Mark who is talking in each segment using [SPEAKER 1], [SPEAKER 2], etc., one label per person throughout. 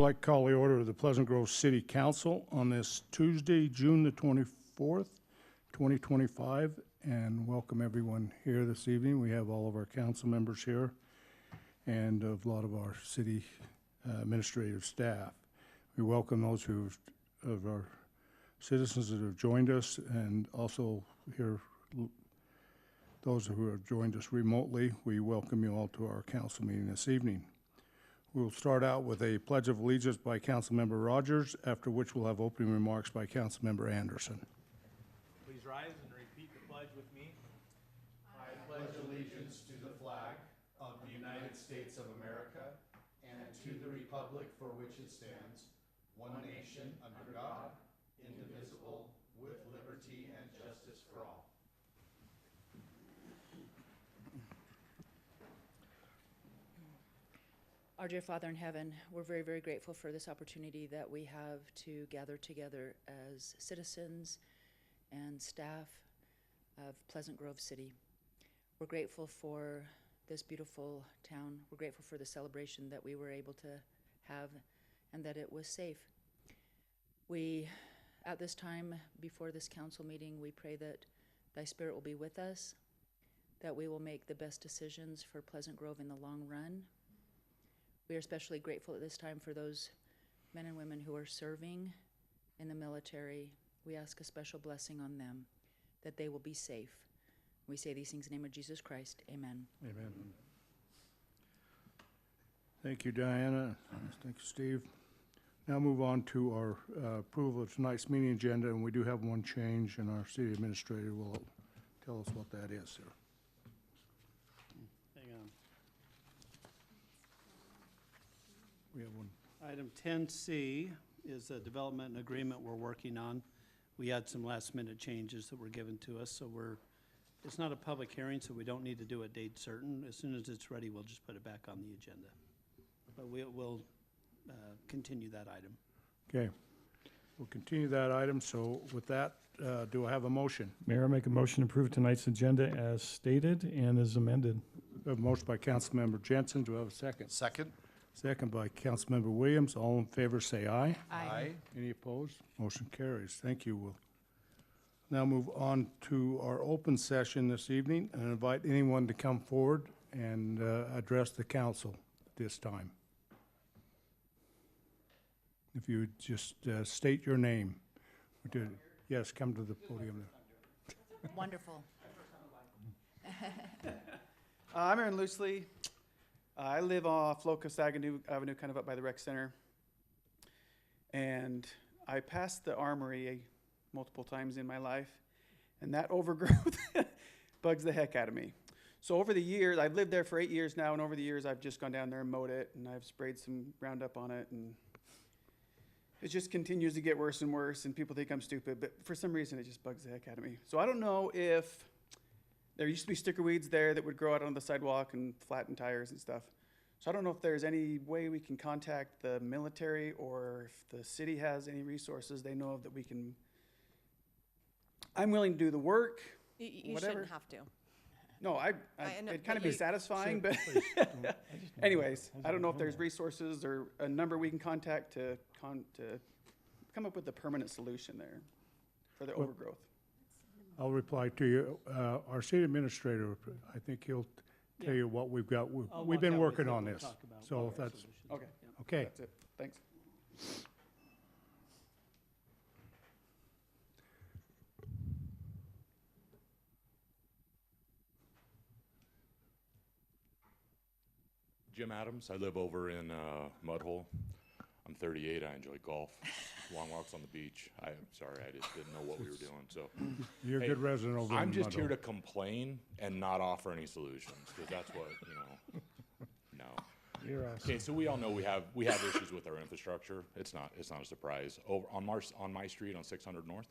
[SPEAKER 1] like to call the order of the Pleasant Grove City Council on this Tuesday, June the 24th, 2025, and welcome everyone here this evening. We have all of our council members here and a lot of our city administrative staff. We welcome those of our citizens that have joined us, and also here those who have joined us remotely. We welcome you all to our council meeting this evening. We'll start out with a Pledge of Allegiance by Councilmember Rogers, after which we'll have opening remarks by Councilmember Anderson.
[SPEAKER 2] Please rise and repeat the pledge with me.
[SPEAKER 3] I pledge allegiance to the flag of the United States of America and to the republic for which it stands, one nation under God, indivisible, with liberty and justice for all.
[SPEAKER 4] Our dear Father in heaven, we're very, very grateful for this opportunity that we have to gather together as citizens and staff of Pleasant Grove City. We're grateful for this beautiful town. We're grateful for the celebration that we were able to have and that it was safe. We, at this time, before this council meeting, we pray that Thy Spirit will be with us, that we will make the best decisions for Pleasant Grove in the long run. We are especially grateful at this time for those men and women who are serving in the military. We ask a special blessing on them, that they will be safe. We say these things in the name of Jesus Christ. Amen.
[SPEAKER 1] Amen. Thank you, Diana. Thank you, Steve. Now move on to our approval of tonight's meeting agenda, and we do have one change, and our city administrator will tell us what that is, sir.
[SPEAKER 5] Hang on.
[SPEAKER 1] We have one.
[SPEAKER 5] Item 10C is a development agreement we're working on. We had some last minute changes that were given to us, so it's not a public hearing, so we don't need to do a date certain. As soon as it's ready, we'll just put it back on the agenda. But we'll continue that item.
[SPEAKER 1] Okay. We'll continue that item. So with that, do I have a motion?
[SPEAKER 6] Mayor, I make a motion to approve tonight's agenda as stated and as amended.
[SPEAKER 1] We have a motion by Councilmember Jensen. Do I have a second?
[SPEAKER 3] Second.
[SPEAKER 1] Second by Councilmember Williams. All in favor say aye.
[SPEAKER 4] Aye.
[SPEAKER 1] Any opposed? Motion carries. Thank you. We'll now move on to our open session this evening and invite anyone to come forward and address the council at this time. If you would just state your name. Yes, come to the podium.
[SPEAKER 4] Wonderful.
[SPEAKER 7] I'm Aaron Loosely. I live off Locust Avenue, kind of up by the rec center. And I passed the armory multiple times in my life, and that overgrowth bugs the heck out of me. So over the years, I've lived there for 8 years now, and over the years I've just gone down there and mowed it, and I've sprayed some Roundup on it, and it just continues to get worse and worse, and people think I'm stupid, but for some reason it just bugs the heck out of me. So I don't know if there used to be sticker weeds there that would grow out on the sidewalk and flatten tires and stuff. So I don't know if there's any way we can contact the military, or if the city has any resources they know of that we can. I'm willing to do the work.
[SPEAKER 8] You
[SPEAKER 7] whatever.
[SPEAKER 8] shouldn't have to.
[SPEAKER 7] No, it'd kind of be satisfying, but anyways, I don't know if there's resources or a number we can contact to come up with a permanent solution there for the overgrowth.
[SPEAKER 1] I'll reply to you. Our city administrator, I think he'll tell you what we've got. We've been working on this. So if that's
[SPEAKER 7] Okay.
[SPEAKER 1] okay.
[SPEAKER 7] That's it. Thanks.
[SPEAKER 9] Jim Adams. I live over in Mudhole. I'm 38. I enjoy golf, long walks on the beach. I'm sorry, I just didn't know what we were doing. So
[SPEAKER 1] You're a good resident over
[SPEAKER 9] I'm
[SPEAKER 1] in
[SPEAKER 9] just here
[SPEAKER 1] Mudhole.
[SPEAKER 9] to complain and not offer any solutions, because that's what, no.
[SPEAKER 6] You're awesome.
[SPEAKER 9] Okay, so we all know we have issues with our infrastructure. It's not a surprise. Over on my street on 600 North,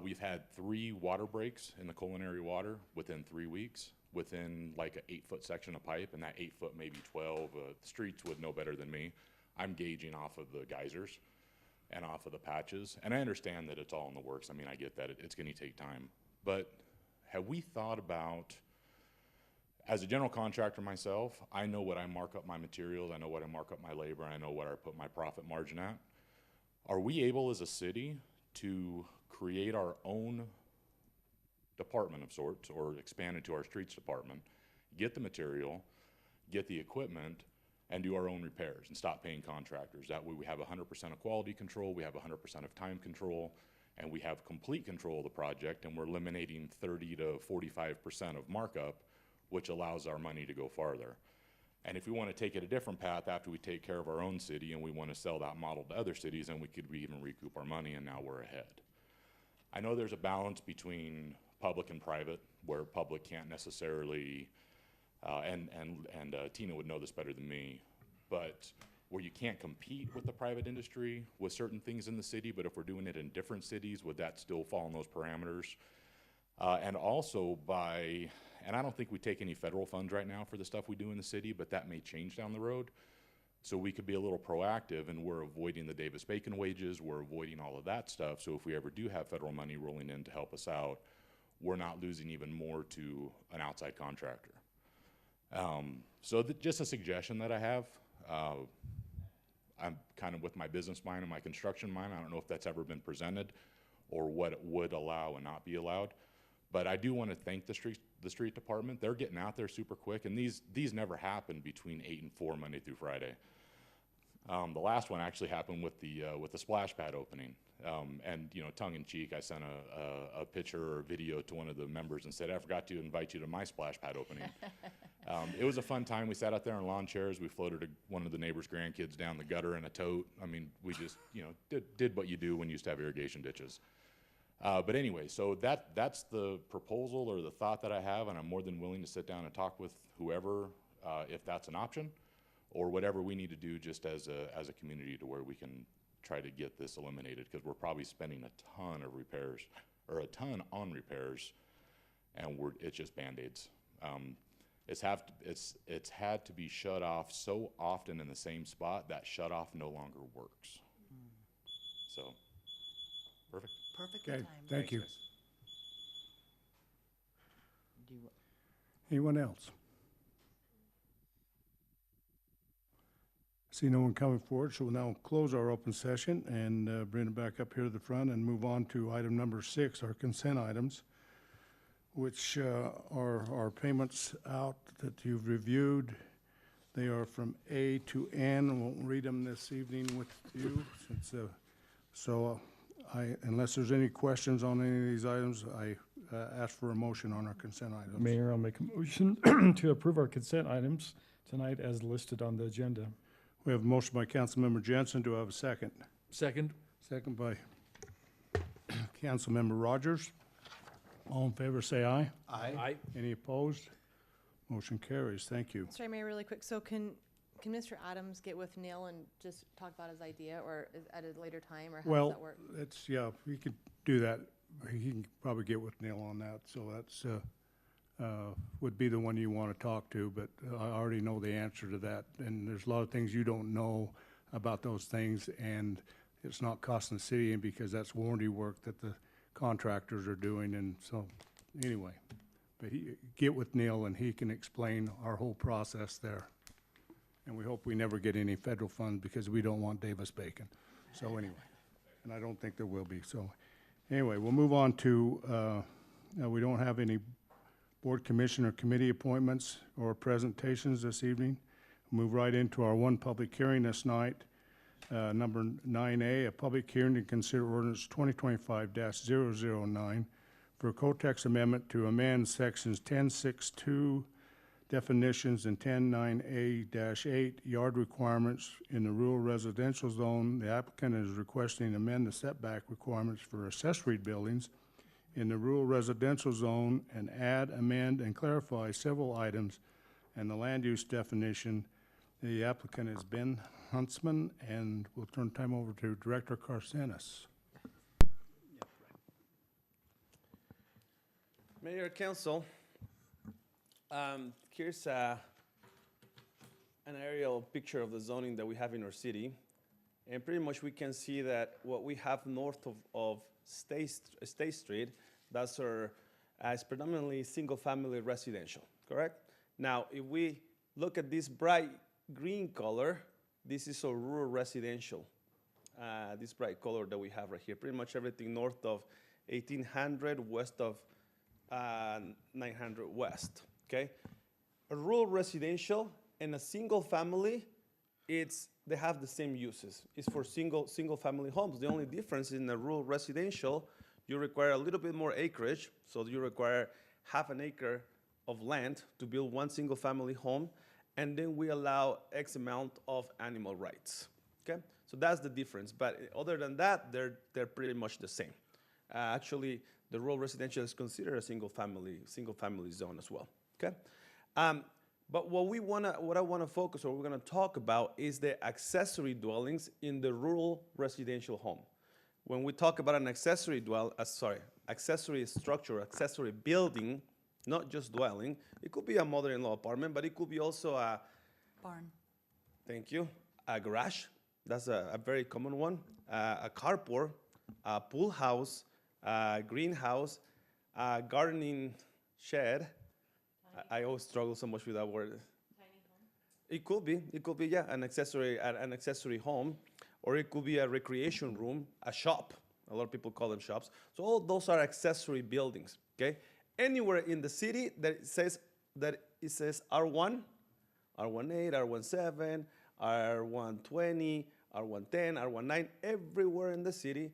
[SPEAKER 9] we've had 3 water breaks in the culinary water within 3 weeks, within like an 8-foot section of pipe, and that 8-foot, maybe 12. The streets would know better than me. I'm gauging off of the geysers and off of the patches, and I understand that it's all in the works. I mean, I get that it's going to take time, but have we thought about As a general contractor myself, I know what I mark up my materials, I know what I mark up my labor, I know what I put my profit margin at. Are we able as a city to create our own department of sorts, or expand into our streets department, get the material, get the equipment, and do our own repairs and stop paying contractors? That way we have 100% of quality control, we have 100% of time control, and we have complete control of the project, and we're eliminating 30 to 45% of markup, which allows our money to go farther. And if we want to take it a different path after we take care of our own city and we want to sell that model to other cities, then we could even recoup our money, and now we're ahead. I know there's a balance between public and private, where public can't necessarily, and Tina would know this better than me, but where you can't compete with the private industry with certain things in the city, but if we're doing it in different cities, would that still fall in those parameters? And also and I don't think we take any federal funds right now for the stuff we do in the city, but that may change down the road. So we could be a little proactive, and we're avoiding the Davis-Bacon wages, we're avoiding all of that stuff. So if we ever do have federal money rolling in to help us out, we're not losing even more to an outside contractor. So just a suggestion that I have. I'm kind of with my business mind and my construction mind. I don't know if that's ever been presented or what it would allow and not be allowed. But I do want to thank the street department. They're getting out there super quick, and these never happen between 8 and 4 Monday through Friday. The last one actually happened with the splash pad opening. And you know, tongue in cheek, I sent a picture or video to one of the members and said, I forgot to invite you to my splash pad opening. It was a fun time. We sat out there in lawn chairs. We floated one of the neighbor's grandkids down the gutter in a tote. I mean, we just, you know, did what you do when you used to have irrigation ditches. But anyway, so that's the proposal or the thought that I have, and I'm more than willing to sit down and talk with whoever, if that's an option, or whatever we need to do just as a community to where we can try to get this eliminated, because we're probably spending a ton of repairs, or a ton on repairs, and it's just Band-Aids. It's had to be shut off so often in the same spot that shut off no longer works. So, perfect.
[SPEAKER 4] Perfect
[SPEAKER 1] Okay,
[SPEAKER 4] time.
[SPEAKER 1] thank you.
[SPEAKER 9] Thanks, guys.
[SPEAKER 4] Do you-
[SPEAKER 1] Anyone else? See no one coming forward, so we'll now close our open session and bring it back up here to the front and move on to item number 6, our consent items, which are our payments out that you've reviewed. They are from A to N. I won't read them this evening with you, since unless there's any questions on any of these items, I ask for a motion on our consent items.
[SPEAKER 6] Mayor, I'll make a motion to approve our consent items tonight as listed on the agenda.
[SPEAKER 1] We have a motion by Councilmember Jensen. Do I have a second?
[SPEAKER 6] Second.
[SPEAKER 1] Second by Councilmember Rogers. All in favor, say aye.
[SPEAKER 3] Aye.
[SPEAKER 1] Any opposed? Motion carries. Thank you.
[SPEAKER 8] Sorry, Mayor, really quick. So can Mr. Adams get with Neil and just talk about his idea, or at a later time, or how does that work?
[SPEAKER 1] Well, yeah, we could do that. He can probably get with Neil on that, so that's, would be the one you want to talk to, but I already know the answer to that. And there's a lot of things you don't know about those things, and it's not costing the city, and because that's warranty work that the contractors are doing, and so, anyway. But get with Neil and he can explain our whole process there. And we hope we never get any federal funds, because we don't want Davis-Bacon. So anyway, and I don't think there will be. So anyway, we'll move on to, we don't have any board, commission, or committee appointments or presentations this evening. Move right into our one public hearing this night. Number 9A, a public hearing to consider ordinance 2025-009 for a code-text amendment to amend sections 10.6.2 definitions and 10.9A-8 yard requirements in the rural residential zone. The applicant is requesting to amend the setback requirements for accessory buildings in the rural residential zone and add, amend, and clarify several items and the land use definition. The applicant is Ben Huntsman, and we'll turn time over to Director Carcenas.
[SPEAKER 10] Mayor, Council, here's an aerial picture of the zoning that we have in our city. And pretty much we can see that what we have north of State Street, that's our, is predominantly single-family residential, correct? Now, if we look at this bright green color, this is a rural residential. This bright color that we have right here, pretty much everything north of 1800, west of 900 west, okay? A rural residential and a single family, they have the same uses. It's for single family homes. The only difference in a rural residential, you require a little bit more acreage, so you require half an acre of land to build one single family home, and then we allow X amount of animal rights, okay? So that's the difference, but other than that, they're pretty much the same. Actually, the rural residential is considered a single family zone as well, okay? But what I wanna focus on, what we're gonna talk about is the accessory dwellings in the rural residential home. When we talk about an accessory structure, accessory building, not just dwelling, it could be a mother-in-law apartment, but it could be also a
[SPEAKER 4] Barn.
[SPEAKER 10] Thank you. A garage, that's a very common one. A carport, a pool house, a greenhouse, a gardening shed. I always struggle so much with that word. It could be, yeah, an accessory home, or it could be a recreation room, a shop. A lot of people call them shops. So all those are accessory buildings, okay? Anywhere in the city that it says R1, R18, R17, R120, R110, R19, everywhere in the city,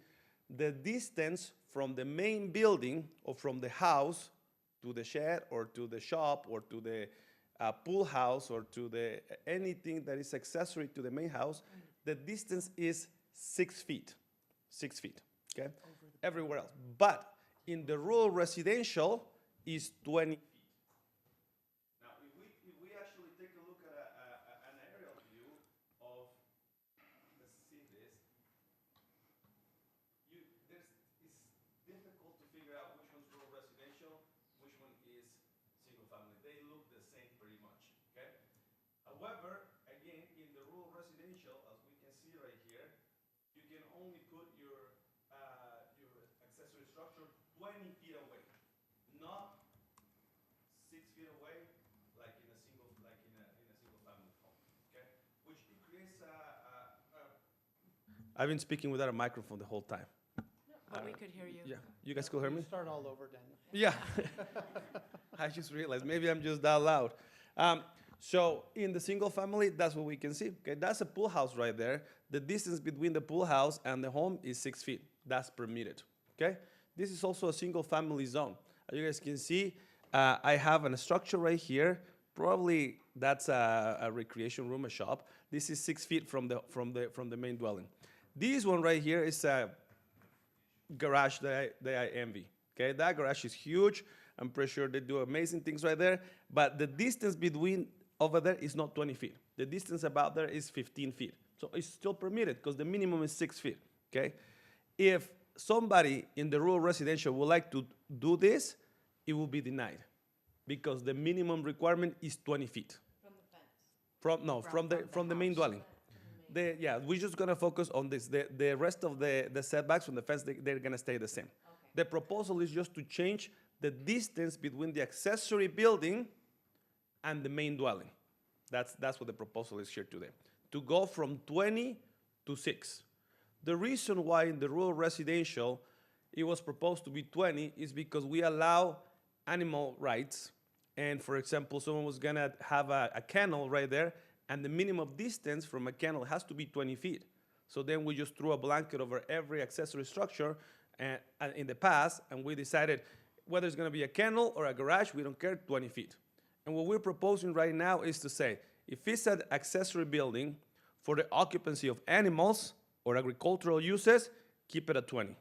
[SPEAKER 10] the distance from the main building or from the house to the shed or to the shop or to the pool house or to the anything that is accessory to the main house, the distance is 6 feet. 6 feet, okay? Everywhere else. But in the rural residential is 20 feet. Now, if we actually take a look at an aerial view of, let's see this, it's difficult to figure out which one's rural residential, which one is single family. They look the same pretty much, okay? However, again, in the rural residential, as we can see right here, you can only put your accessory structure 20 feet away, not 6 feet away, like in a single family home, okay? Which it creates I've been speaking without a microphone the whole time.
[SPEAKER 4] But we could hear you.
[SPEAKER 10] Yeah, you guys could hear me?
[SPEAKER 7] Start all over, Daniel.
[SPEAKER 10] Yeah. I just realized maybe I'm just that loud. So in the single family, that's what we can see. Okay, that's a pool house right there. The distance between the pool house and the home is 6 feet. That's permitted. Okay. This is also a single family zone. As you guys can see, I have a structure right here. Probably that's a recreation room, a shop. This is 6 feet from the main dwelling. This one right here is a garage that I envy. Okay, that garage is huge. I'm pretty sure they do amazing things right there. But the distance between over there is not 20 feet. The distance about there is 15 feet. So it's still permitted because the minimum is 6 feet. Okay, if somebody in the rural residential would like to do this, it will be denied because the minimum requirement is 20 feet. From the fence? From the main dwelling. We're just gonna focus on this. The rest of the setbacks from the fence, they're gonna stay the same. Okay. The proposal is just to change the distance between the accessory building and the main dwelling. That's what the proposal is here today. To go from 20 to 6. The reason why in the rural residential it was proposed to be 20 is because we allow animal rights. And for example, someone was gonna have a kennel right there, and the minimum distance from a kennel has to be 20 feet. So then we just threw a blanket over every accessory structure in the past, and we decided whether it's gonna be a kennel or a garage, we don't care, 20 feet. And what we're proposing right now is to say, if it's an accessory building for the occupancy of animals or agricultural uses, keep it at 20.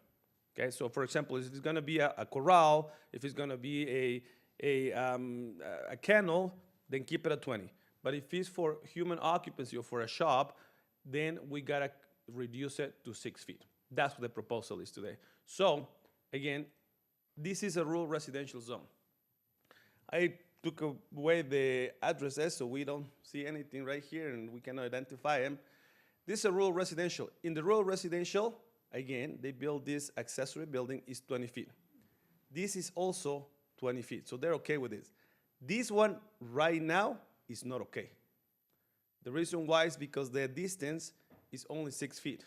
[SPEAKER 10] Okay, so for example, if it's gonna be a corral, if it's gonna be a kennel, then keep it at 20. But if it's for human occupancy or for a shop, then we gotta reduce it to 6 feet. That's what the proposal is today. So, again, this is a rural residential zone. I took away the addresses so we don't see anything right here and we can identify them. This is a rural residential. In the rural residential, again, they build this accessory building is 20 feet. This is also 20 feet, so they're okay with this. This one right now is not okay. The reason why is because the distance is only 6 feet.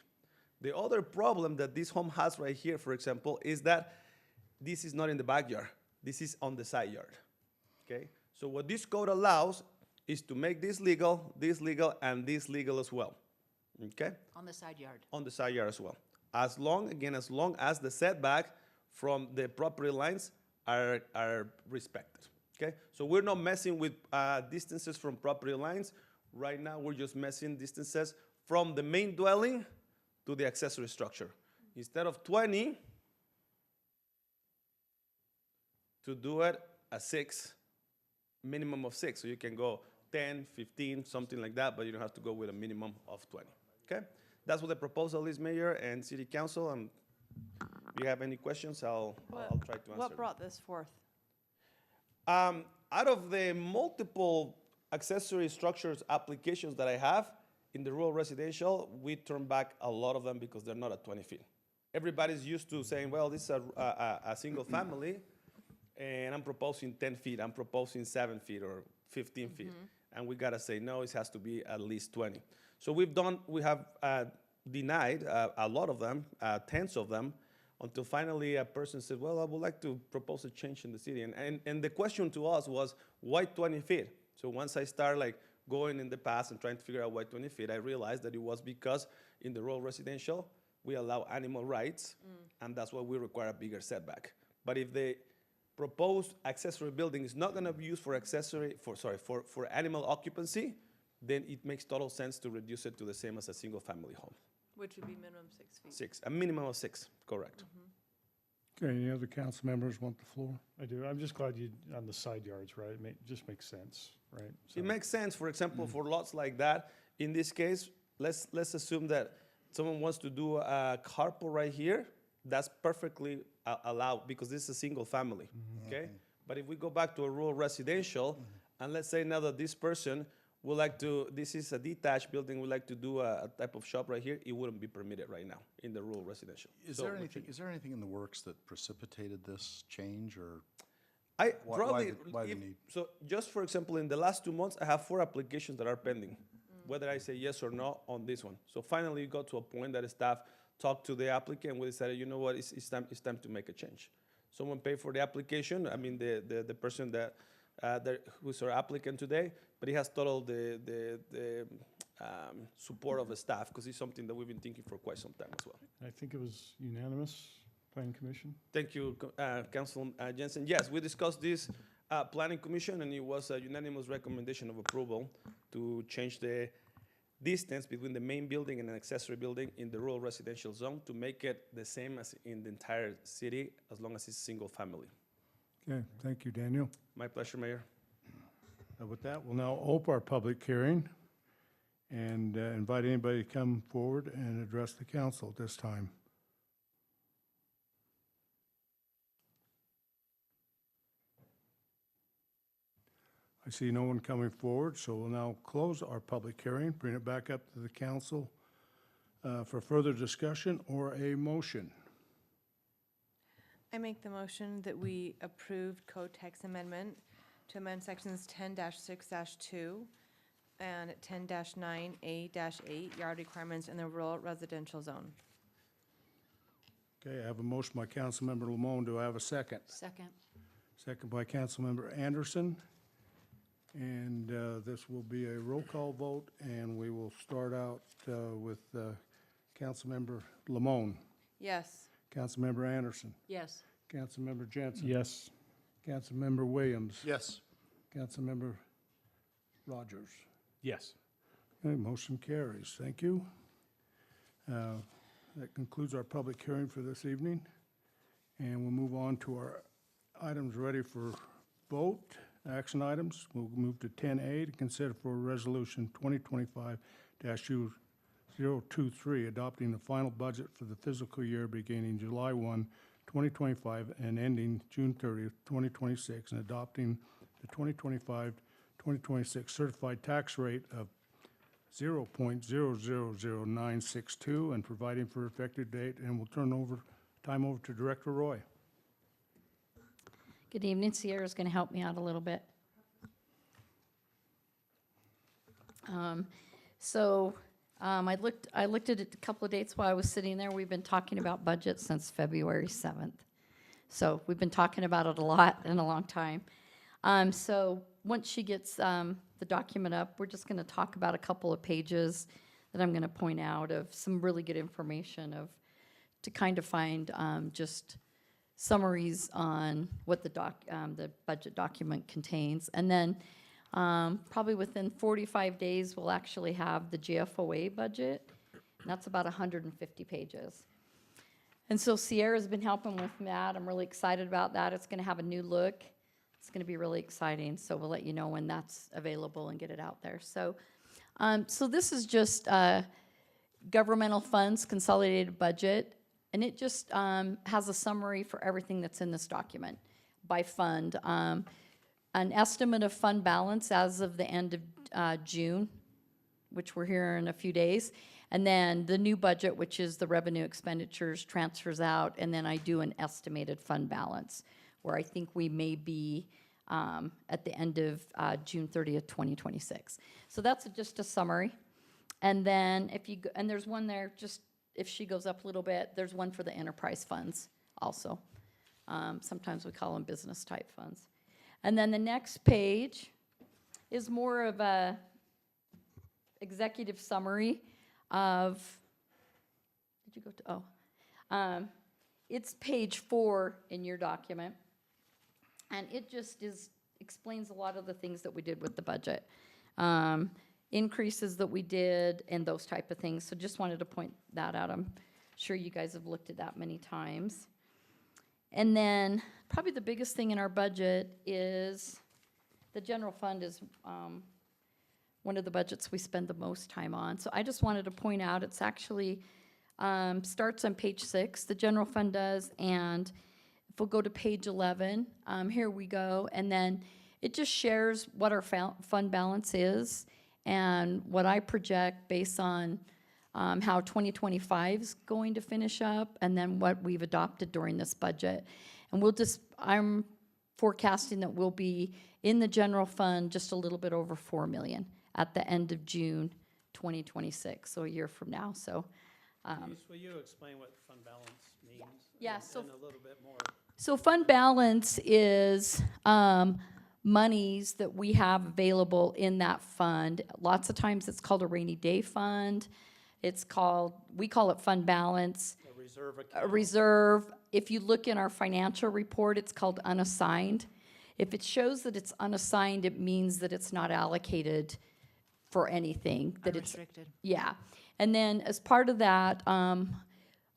[SPEAKER 10] The other problem that this home has right here, for example, is that this is not in the backyard. This is on the side yard, okay? So what this code allows is to make this legal, and this legal as well, okay?
[SPEAKER 4] On the side yard.
[SPEAKER 10] On the side yard as well. As long as the setback from the property lines are respected, okay? So we're not messing with distances from property lines. Right now, we're just messing distances from the main dwelling to the accessory structure. Instead of 20, to do it at 6, minimum of 6. So you can go 10, 15, something like that, but you don't have to go with a minimum of 20, okay? That's what the proposal is, Mayor and City Council. And if you have any questions, I'll try to answer
[SPEAKER 8] What
[SPEAKER 10] them.
[SPEAKER 8] brought this forth?
[SPEAKER 10] Out of the multiple accessory structures applications that I have in the rural residential, we turn back a lot of them because they're not at 20 feet. Everybody's used to saying, well, this is a single family, and I'm proposing 10 feet, I'm proposing 7 feet or 15 feet. And we gotta say, no, it has to be at least 20. So we have denied a lot of them, tens of them, until finally a person said, well, I would like to propose a change in the city. And the question to us was, why 20 feet? So once I start like going in the past and trying to figure out why 20 feet, I realized that it was because in the rural residential, we allow animal rights, and that's why we require a bigger setback. But if the proposed accessory building is not gonna be used for for animal occupancy, then it makes total sense to reduce it to the same as a single family home.
[SPEAKER 8] Which would be minimum 6 feet.
[SPEAKER 10] 6, a minimum of 6, correct.
[SPEAKER 1] Okay, any other council members want the floor?
[SPEAKER 6] I do. I'm just glad you, on the side yards, right? Just makes sense, right? So-
[SPEAKER 10] It makes sense, for example, for lots like that. In this case, let's assume that someone wants to do a carport right here. That's perfectly allowed because this is a single family, okay? But if we go back to a rural residential, and let's say now that this person would like to, this is a detached building, would like to do a type of shop right here, it wouldn't be permitted right now in the rural residential.
[SPEAKER 3] Is
[SPEAKER 10] So
[SPEAKER 3] there
[SPEAKER 10] we're
[SPEAKER 3] anything,
[SPEAKER 10] changing.
[SPEAKER 3] is there anything in the works that precipitated this change, or?
[SPEAKER 10] I
[SPEAKER 3] Why-
[SPEAKER 10] probably,
[SPEAKER 3] why the need?
[SPEAKER 10] so just for example, in the last 2 months, I have 4 applications that are pending, whether I say yes or no on this one. So finally, it got to a point that staff talked to the applicant, we decided, you know what, it's time to make a change. Someone paid for the application, I mean, the person who's our applicant today, but he has total the support of the staff, because it's something that we've been thinking for quite some time as well.
[SPEAKER 6] I think it was unanimous, Planning Commission.
[SPEAKER 10] Thank you, Councilman Jensen. Yes, we discussed this Planning Commission, and it was a unanimous recommendation of approval to change the distance between the main building and an accessory building in the rural residential zone to make it the same as in the entire city, as long as it's single family.
[SPEAKER 1] Okay, thank you, Daniel.
[SPEAKER 10] My pleasure, Mayor.
[SPEAKER 1] With that, we'll now open our public hearing and invite anybody to come forward and address the council at this time. I see no one coming forward, so we'll now close our public hearing, bring it back up to the council for further discussion or a motion.
[SPEAKER 8] I make the motion that we approve code text amendment to amend sections 10-6-2 and 10-9A-8 yard requirements in the rural residential zone.
[SPEAKER 1] Okay, I have a motion by Councilmember Lamone. Do I have a second?
[SPEAKER 4] Second.
[SPEAKER 1] Second by Councilmember Anderson. And this will be a roll call vote, and we will start out with Councilmember Lamone,
[SPEAKER 8] Yes.
[SPEAKER 1] Councilmember Anderson,
[SPEAKER 4] Yes.
[SPEAKER 1] Councilmember Jensen.
[SPEAKER 6] Yes.
[SPEAKER 1] Councilmember Williams.
[SPEAKER 3] Yes.
[SPEAKER 1] Councilmember Rogers.
[SPEAKER 2] Yes.
[SPEAKER 1] Okay, motion carries. Thank you. That concludes our public hearing for this evening. And we'll move on to our items ready for vote, action items. We'll move to 10A to consider for Resolution 2025-023, adopting the final budget for the fiscal year beginning July 1, 2025 and ending June 30th, 2026, and adopting the 2025-2026 certified tax rate of 0.000962 and providing for effective date. And we'll turn time over to Director Roy.
[SPEAKER 11] Good evening. Sierra's going to help me out a little bit. I looked at it a couple of dates while I was sitting there. We've been talking about budget since February 7th. So we've been talking about it a lot in a long time. So once she gets the document up, we're just going to talk about a couple of pages that I'm going to point out of some really good information to kind of find just summaries on what the budget document contains. And then probably within 45 days, we'll actually have the GFOA budget. And that's about 150 pages. And so Sierra's been helping with that. I'm really excited about that. It's going to have a new look. It's going to be really exciting. So we'll let you know when that's available and get it out there. So, so this is just governmental funds consolidated budget. And it just has a summary for everything that's in this document by fund. An estimate of fund balance as of the end of June, which we're here in a few days. And then the new budget, which is the revenue expenditures, transfers out, and then I do an estimated fund balance, where I think we may be at the end of June 30th, 2026. So that's just a summary. And then if you go, and there's one there, just if she goes up a little bit, there's one for the enterprise funds also. Sometimes we call them business type funds. And then the next page is more of a executive summary of, did you go to, it's page 4 in your document. And it just explains a lot of the things that we did with the budget. Increases that we did and those type of things. So just wanted to point that out. I'm sure you guys have looked at that many times. And then probably the biggest thing in our budget is the general fund is one of the budgets we spend the most time on. So I just wanted to point out it's actually starts on page 6, the general fund does, and if we'll go to page 11, here we go, and then it just shares what our fund balance is and what I project based on how 2025 is going to finish up, and then what we've adopted during this budget. And I'm forecasting that we'll be in the general fund just a little bit over 4 million at the end of June 2026, so a year from now. So,
[SPEAKER 5] Will you explain what fund balance means?
[SPEAKER 11] Yeah,
[SPEAKER 5] in
[SPEAKER 11] so-
[SPEAKER 5] a little bit more.
[SPEAKER 11] So fund balance is monies that we have available in that fund. Lots of times it's called a rainy day fund. We call it fund balance.
[SPEAKER 5] A reserve account.
[SPEAKER 11] A reserve. If you look in our financial report, it's called unassigned. If it shows that it's unassigned, it means that it's not allocated for anything. That it's
[SPEAKER 4] Unrestricted.
[SPEAKER 11] yeah. And then as part of that,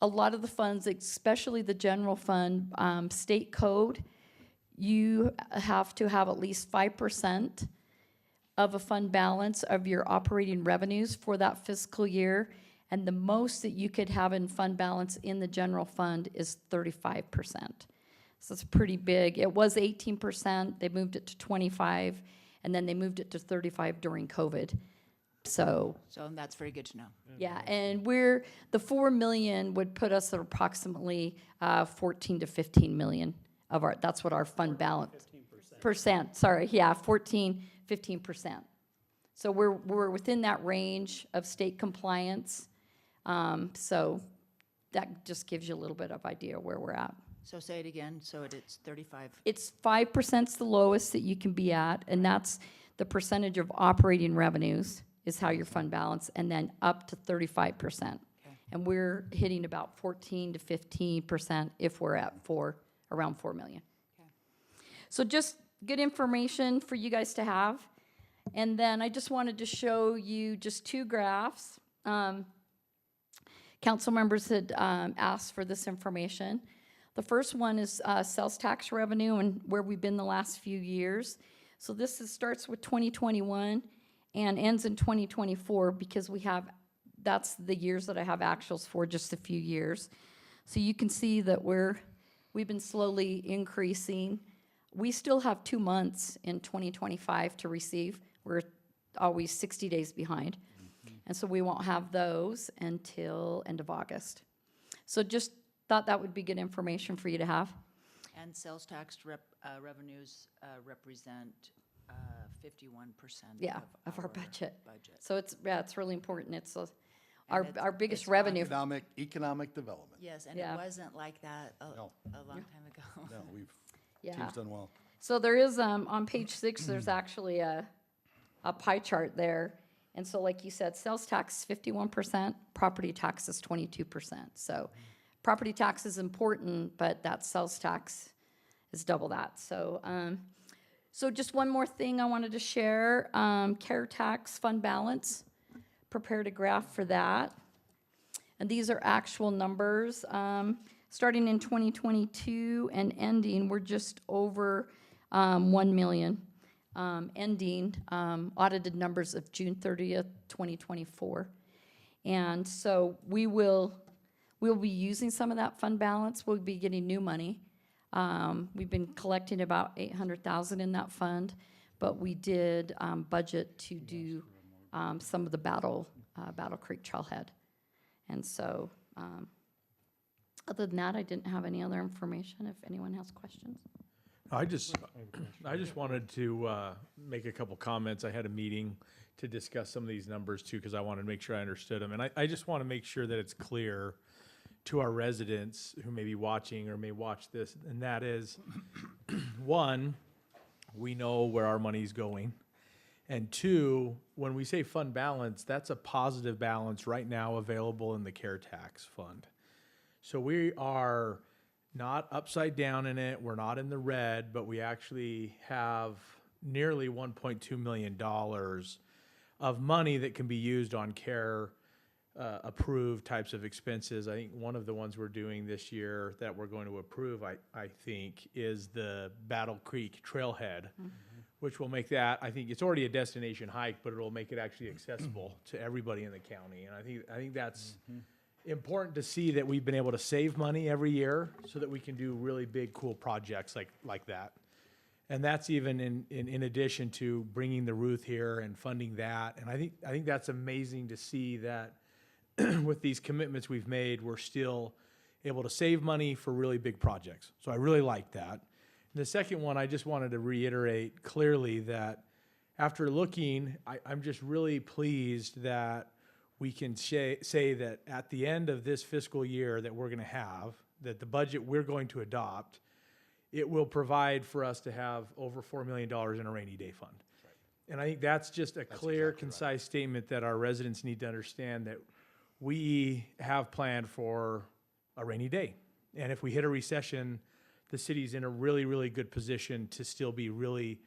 [SPEAKER 11] a lot of the funds, especially the general fund, state code, you have to have at least 5% of a fund balance of your operating revenues for that fiscal year. And the most that you could have in fund balance in the general fund is 35%. So it's pretty big. It was 18%, they moved it to 25, and then they moved it to 35 during COVID. So
[SPEAKER 4] that's very good to know.
[SPEAKER 11] yeah, and the 4 million would put us at approximately 14 to 15 million of that's what our fund balance. 15%. Sorry, yeah, 15%. So we're within that range of state compliance. So that just gives you a little bit of idea where we're at.
[SPEAKER 4] So say it again, so it's 35.
[SPEAKER 11] It's 5%'s the lowest that you can be at, and that's the percentage of operating revenues is how your fund balance, and then up to 35%.
[SPEAKER 4] Okay.
[SPEAKER 11] And we're hitting about 14 to 15% if we're at around 4 million.
[SPEAKER 4] Okay.
[SPEAKER 11] So just good information for you guys to have. And then I just wanted to show you just 2 graphs. Council members had asked for this information. The first one is sales tax revenue and where we've been the last few years. So this starts with 2021 and ends in 2024 because that's the years that I have actuals for, just a few years. So you can see that we've been slowly increasing. We still have 2 months in 2025 to receive. We're always 60 days behind. And so we won't have those until end of August. So just thought that would be good information for you to have.
[SPEAKER 4] And sales tax revenues represent 51%
[SPEAKER 11] Yeah, of our budget.
[SPEAKER 4] budget.
[SPEAKER 11] So it's, yeah, it's really important. It's
[SPEAKER 4] And
[SPEAKER 11] our biggest
[SPEAKER 4] it's
[SPEAKER 11] revenue.
[SPEAKER 3] Economic development.
[SPEAKER 4] Yes, and
[SPEAKER 11] Yeah.
[SPEAKER 4] it wasn't like that
[SPEAKER 3] No.
[SPEAKER 4] a long time ago.
[SPEAKER 3] No,
[SPEAKER 11] Yeah.
[SPEAKER 3] team's done well.
[SPEAKER 11] So there is, on page 6, there's actually a pie chart there. And so like you said, sales tax 51%, property tax is 22%. So property tax is important, but that sales tax is double that. So, so just one more thing I wanted to share, care tax fund balance, prepared a graph for that. And these are actual numbers. Starting in 2022 and ending, we're just over 1 million. Ending audited numbers of June 30th, 2024. And so we'll be using some of that fund balance. We'll be getting new money. We've been collecting about 800,000 in that fund, but we did budget to do some of the Battle Creek Trailhead. And so, other than that, I didn't have any other information, if anyone has questions.
[SPEAKER 2] I just wanted to make a couple comments. I had a meeting to discuss some of these numbers too, because I wanted to make sure I understood them. And I just want to make sure that it's clear to our residents who may be watching or may watch this, and that is, one, we know where our money's going. And two, when we say fund balance, that's a positive balance right now available in the care tax fund. So we are not upside down in it, we're not in the red, but we actually have nearly $1.2 million of money that can be used on care approved types of expenses. I think one of the ones we're doing this year that we're going to approve, I think, is the Battle Creek Trailhead, which will make that, I think it's already a destination hike, but it'll make it actually accessible to everybody in the county. And I think that's important to see, that we've been able to save money every year so that we can do really big, cool projects like that. And that's even in addition to bringing the Ruth here and funding that. And I think that's amazing to see that with these commitments we've made, we're still able to save money for really big projects. So I really like that. And the second one, I just wanted to reiterate clearly that after looking, I'm just really pleased that we can say that at the end of this fiscal year that we're going to have, that the budget we're going to adopt, it will provide for us to have over $4 million in a rainy day fund. Right. And I think that's just a clear, concise statement that our residents need to understand, that we have planned for a rainy day. And if we hit a recession, the city's in a really, really good position to still be really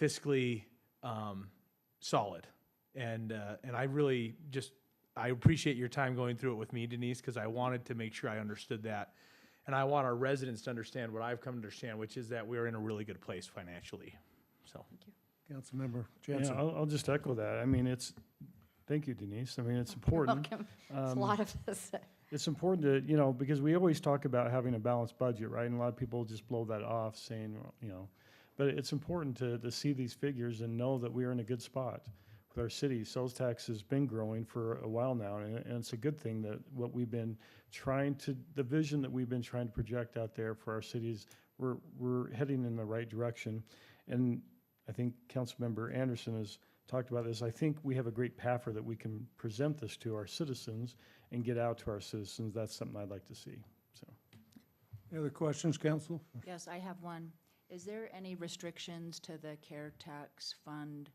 [SPEAKER 2] fiscally solid. And I really I appreciate your time going through it with me, Denise, because I wanted to make sure I understood that. And I want our residents to understand what I've come to understand, which is that we're in a really good place financially. So,
[SPEAKER 1] Councilmember
[SPEAKER 6] Yeah,
[SPEAKER 1] Jensen.
[SPEAKER 6] I'll just echo that. I mean, thank you, Denise. I mean, it's important.
[SPEAKER 11] Welcome. It's a lot of us.
[SPEAKER 6] It's important to, because we always talk about having a balanced budget, right? And a lot of people just blow that off saying, but it's important to see these figures and know that we are in a good spot with our city. Sales tax has been growing for a while now, and it's a good thing that the vision that we've been trying to project out there for our cities, we're heading in the right direction. And I think Councilmember Anderson has talked about this. I think we have a great pathway that we can present this to our citizens and get out to our citizens. That's something I'd like to see. So,
[SPEAKER 1] Any other questions, council?
[SPEAKER 4] Yes, I have one. Is there any restrictions to the care tax fund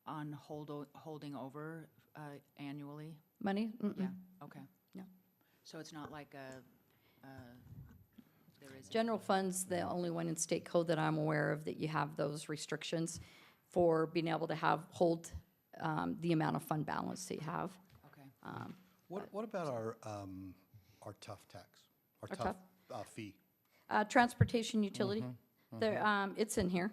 [SPEAKER 4] on holding over annually?
[SPEAKER 11] Money? Mm-mm.
[SPEAKER 4] Yeah, okay.
[SPEAKER 11] No.
[SPEAKER 4] So it's not like there is.
[SPEAKER 11] General fund's the only one in state code that I'm aware of that you have those restrictions for being able to hold the amount of fund balance that you have.
[SPEAKER 4] Okay.
[SPEAKER 3] What about our tough tax, our
[SPEAKER 11] Our
[SPEAKER 3] tough fee?
[SPEAKER 11] Transportation utility, there, it's in here.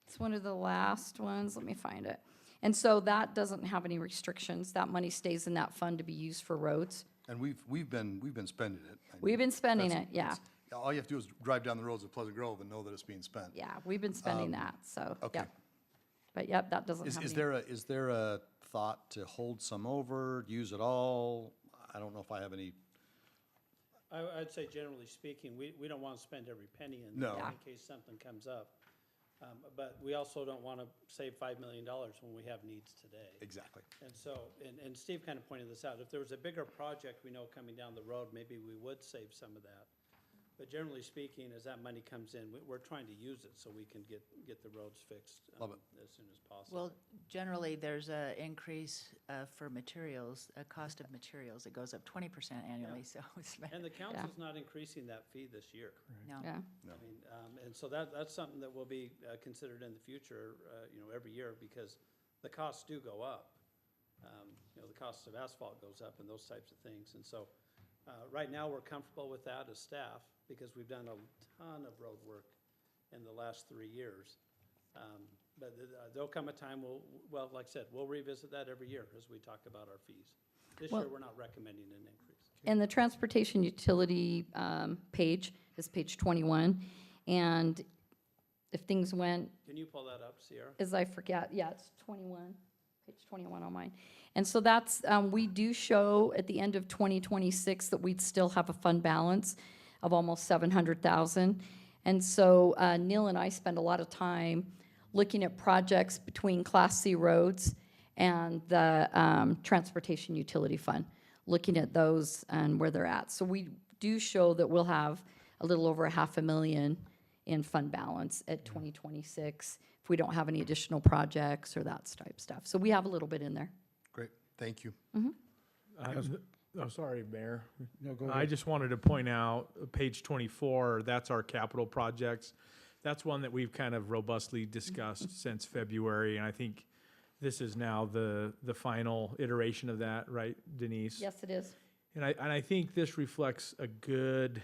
[SPEAKER 11] It's one of the last ones. Let me find it. And so that doesn't have any restrictions. That money stays in that fund to be used for roads.
[SPEAKER 3] And we've been spending it.
[SPEAKER 11] We've been spending
[SPEAKER 3] That's-
[SPEAKER 11] it, yeah.
[SPEAKER 3] All you have to do is drive down the roads of Pleasant Grove and know that it's being spent.
[SPEAKER 11] Yeah, we've been spending that, so,
[SPEAKER 3] okay.
[SPEAKER 11] yep. But yep, that doesn't have any.
[SPEAKER 3] Is there a thought to hold some over, use it all? I don't know if I have any.
[SPEAKER 5] I'd say generally speaking, we don't want to spend every penny in
[SPEAKER 3] No.
[SPEAKER 5] there
[SPEAKER 3] Yeah.
[SPEAKER 5] in case something comes up. But we also don't want to save $5 million when we have needs today.
[SPEAKER 3] Exactly.
[SPEAKER 5] And so, and Steve kind of pointed this out, if there was a bigger project we know coming down the road, maybe we would save some of that. But generally speaking, as that money comes in, we're trying to use it so we can get the roads fixed.
[SPEAKER 3] Love it.
[SPEAKER 5] As soon as possible.
[SPEAKER 4] Well, generally, there's a increase for materials, a cost of materials. It goes up 20% annually, so it's,
[SPEAKER 5] And the council's not increasing that fee this year.
[SPEAKER 4] no.
[SPEAKER 11] Yeah.
[SPEAKER 5] I mean, and so that's something that will be considered in the future, every year, because the costs do go up. The cost of asphalt goes up and those types of things. And so, right now, we're comfortable with that as staff, because we've done a ton of road work in the last 3 years. But there'll come a time, well, like I said, we'll revisit that every year as we talk about our fees. This year, we're not recommending an increase.
[SPEAKER 11] And the transportation utility page is page 21. And if things went,
[SPEAKER 5] Can you pull that up, Sierra?
[SPEAKER 11] as I forget, yeah, it's 21, page 21 on mine. And so that's, we do show at the end of 2026 that we'd still have a fund balance of almost 700,000. And so Neil and I spend a lot of time looking at projects between Class C roads and the Transportation Utility Fund, looking at those and where they're at. So we do show that we'll have a little over $500,000 in fund balance at 2026 if we don't have any additional projects or that type stuff. So we have a little bit in there.
[SPEAKER 3] Great, thank you.
[SPEAKER 2] Oh, sorry, Mayor.
[SPEAKER 1] No, go
[SPEAKER 2] I
[SPEAKER 1] ahead.
[SPEAKER 2] just wanted to point out, page 24, that's our capital projects. That's one that we've kind of robustly discussed since February, and I think this is now the final iteration of that, right, Denise?
[SPEAKER 11] Yes, it is.
[SPEAKER 2] And I think this reflects a good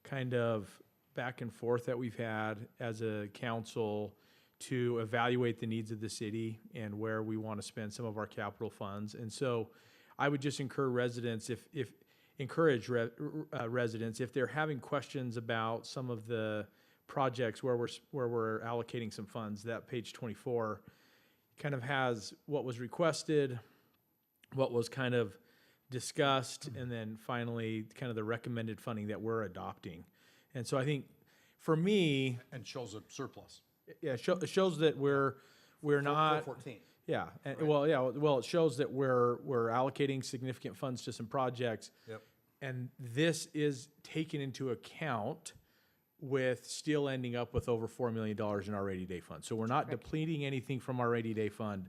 [SPEAKER 2] kind of back and forth that we've had as a council to evaluate the needs of the city and where we want to spend some of our capital funds. And so I would just encourage residents, residents, if they're having questions about some of the projects where we're allocating some funds, that page 24 kind of has what was requested, what was kind of discussed, and then finally kind of the recommended funding that we're adopting. And so I think for me,
[SPEAKER 3] And shows a surplus.
[SPEAKER 2] yeah, it shows that we're not.
[SPEAKER 3] 414.
[SPEAKER 2] Yeah, and, well, it shows that we're allocating significant funds to some projects.
[SPEAKER 3] Yep.
[SPEAKER 2] And this is taken into account with still ending up with over $4 million in our rainy day fund. So we're not depleting anything from our rainy day fund.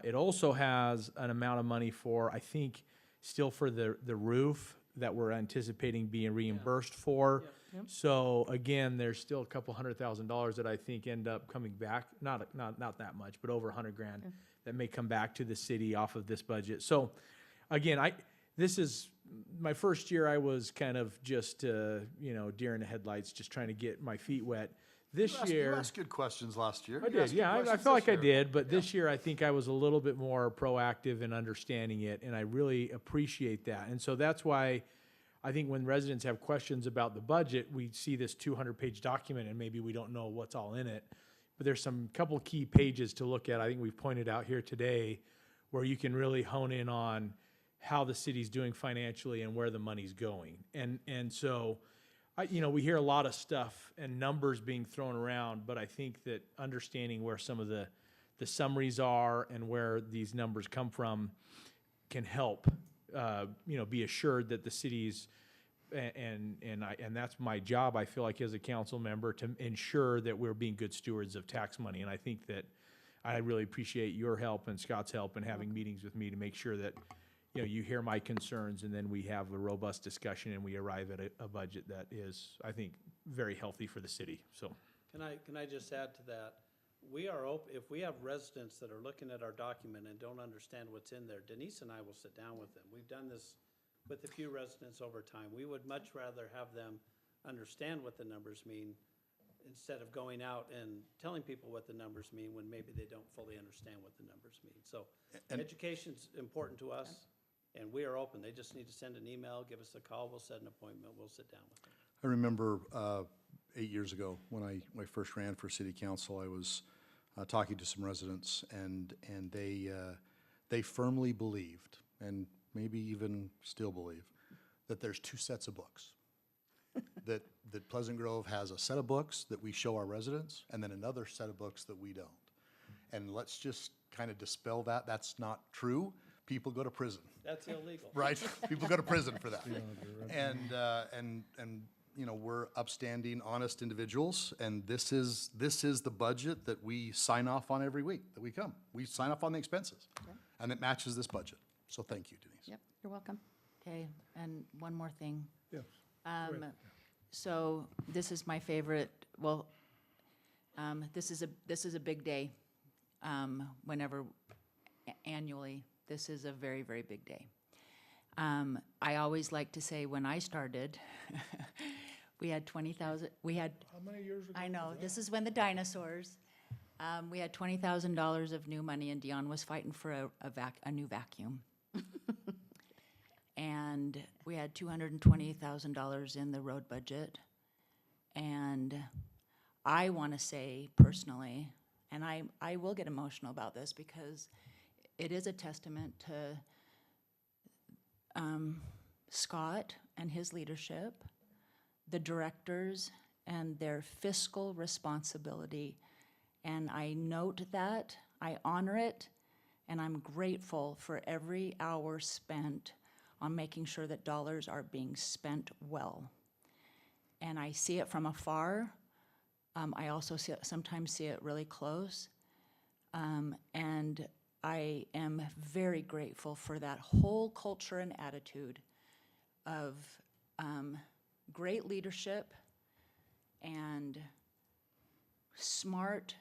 [SPEAKER 2] It also has an amount of money for, I think, still for the roof that we're anticipating being reimbursed for. So again, there's still a couple $100,000 that I think end up coming back, not that much, but over $100,000 that may come back to the city off of this budget. So again, this is my first year. I was kind of just, deer in the headlights, just trying to get my feet wet. This year.
[SPEAKER 3] You asked good questions last year.
[SPEAKER 2] I did, yeah, I felt like I did, but this year I think I was a little bit more proactive in understanding it, and I really appreciate that. And so that's why I think when residents have questions about the budget, we see this 200-page document and maybe we don't know what's all in it. But there's some couple key pages to look at, I think we've pointed out here today, where you can really hone in on how the city's doing financially and where the money's going. And so, we hear a lot of stuff and numbers being thrown around, but I think that understanding where some of the summaries are and where these numbers come from can help, be assured that the city's, and that's my job, I feel like, as a council member, to ensure that we're being good stewards of tax money. And I think that I really appreciate your help and Scott's help in having meetings with me to make sure that, you hear my concerns, and then we have a robust discussion and we arrive at a budget that is, I think, very healthy for the city, so.
[SPEAKER 5] Can I just add to that? We are open, if we have residents that are looking at our document and don't understand what's in there, Denise and I will sit down with them. We've done this with a few residents over time. We would much rather have them understand what the numbers mean instead of going out and telling people what the numbers mean when maybe they don't fully understand what the numbers mean. So education's important to us, and we are open. They just need to send an email, give us a call, we'll set an appointment, we'll sit down with them.
[SPEAKER 3] I remember 8 years ago when I first ran for city council, I was talking to some residents, and they firmly believed, and maybe even still believe, that there's two sets of books. that that Pleasant Grove has a set of books that we show our residents, and then another set of books that we don't. And let's just kind of dispel that. That's not true. People go to prison,
[SPEAKER 5] That's illegal.
[SPEAKER 3] right? People go to prison for that. And you know, we're upstanding, honest individuals, and this is the budget that we sign off on every week that we come. We sign off on the expenses, and it matches this budget. So thank you, Denise.
[SPEAKER 11] Yep, you're welcome.
[SPEAKER 4] Okay, and one more thing.
[SPEAKER 1] Yes.
[SPEAKER 4] So this is my favorite, well, this is a big day. Whenever annually, this is a very, very big day. I always like to say when I started, we had 20,000,
[SPEAKER 1] How many years ago?
[SPEAKER 4] I know,
[SPEAKER 1] was that?
[SPEAKER 4] this is when the dinosaurs, we had $20,000 of new money and Dion was fighting for a new vacuum. And we had $220,000 in the road budget. And I want to say personally, and I will get emotional about this because it is a testament to Scott and his leadership, the directors and their fiscal responsibility. And I note that, I honor it, and I'm grateful for every hour spent on making sure that dollars are being spent well. And I see it from afar. I also sometimes see it really close. And I am very grateful for that whole culture and attitude of great leadership and smart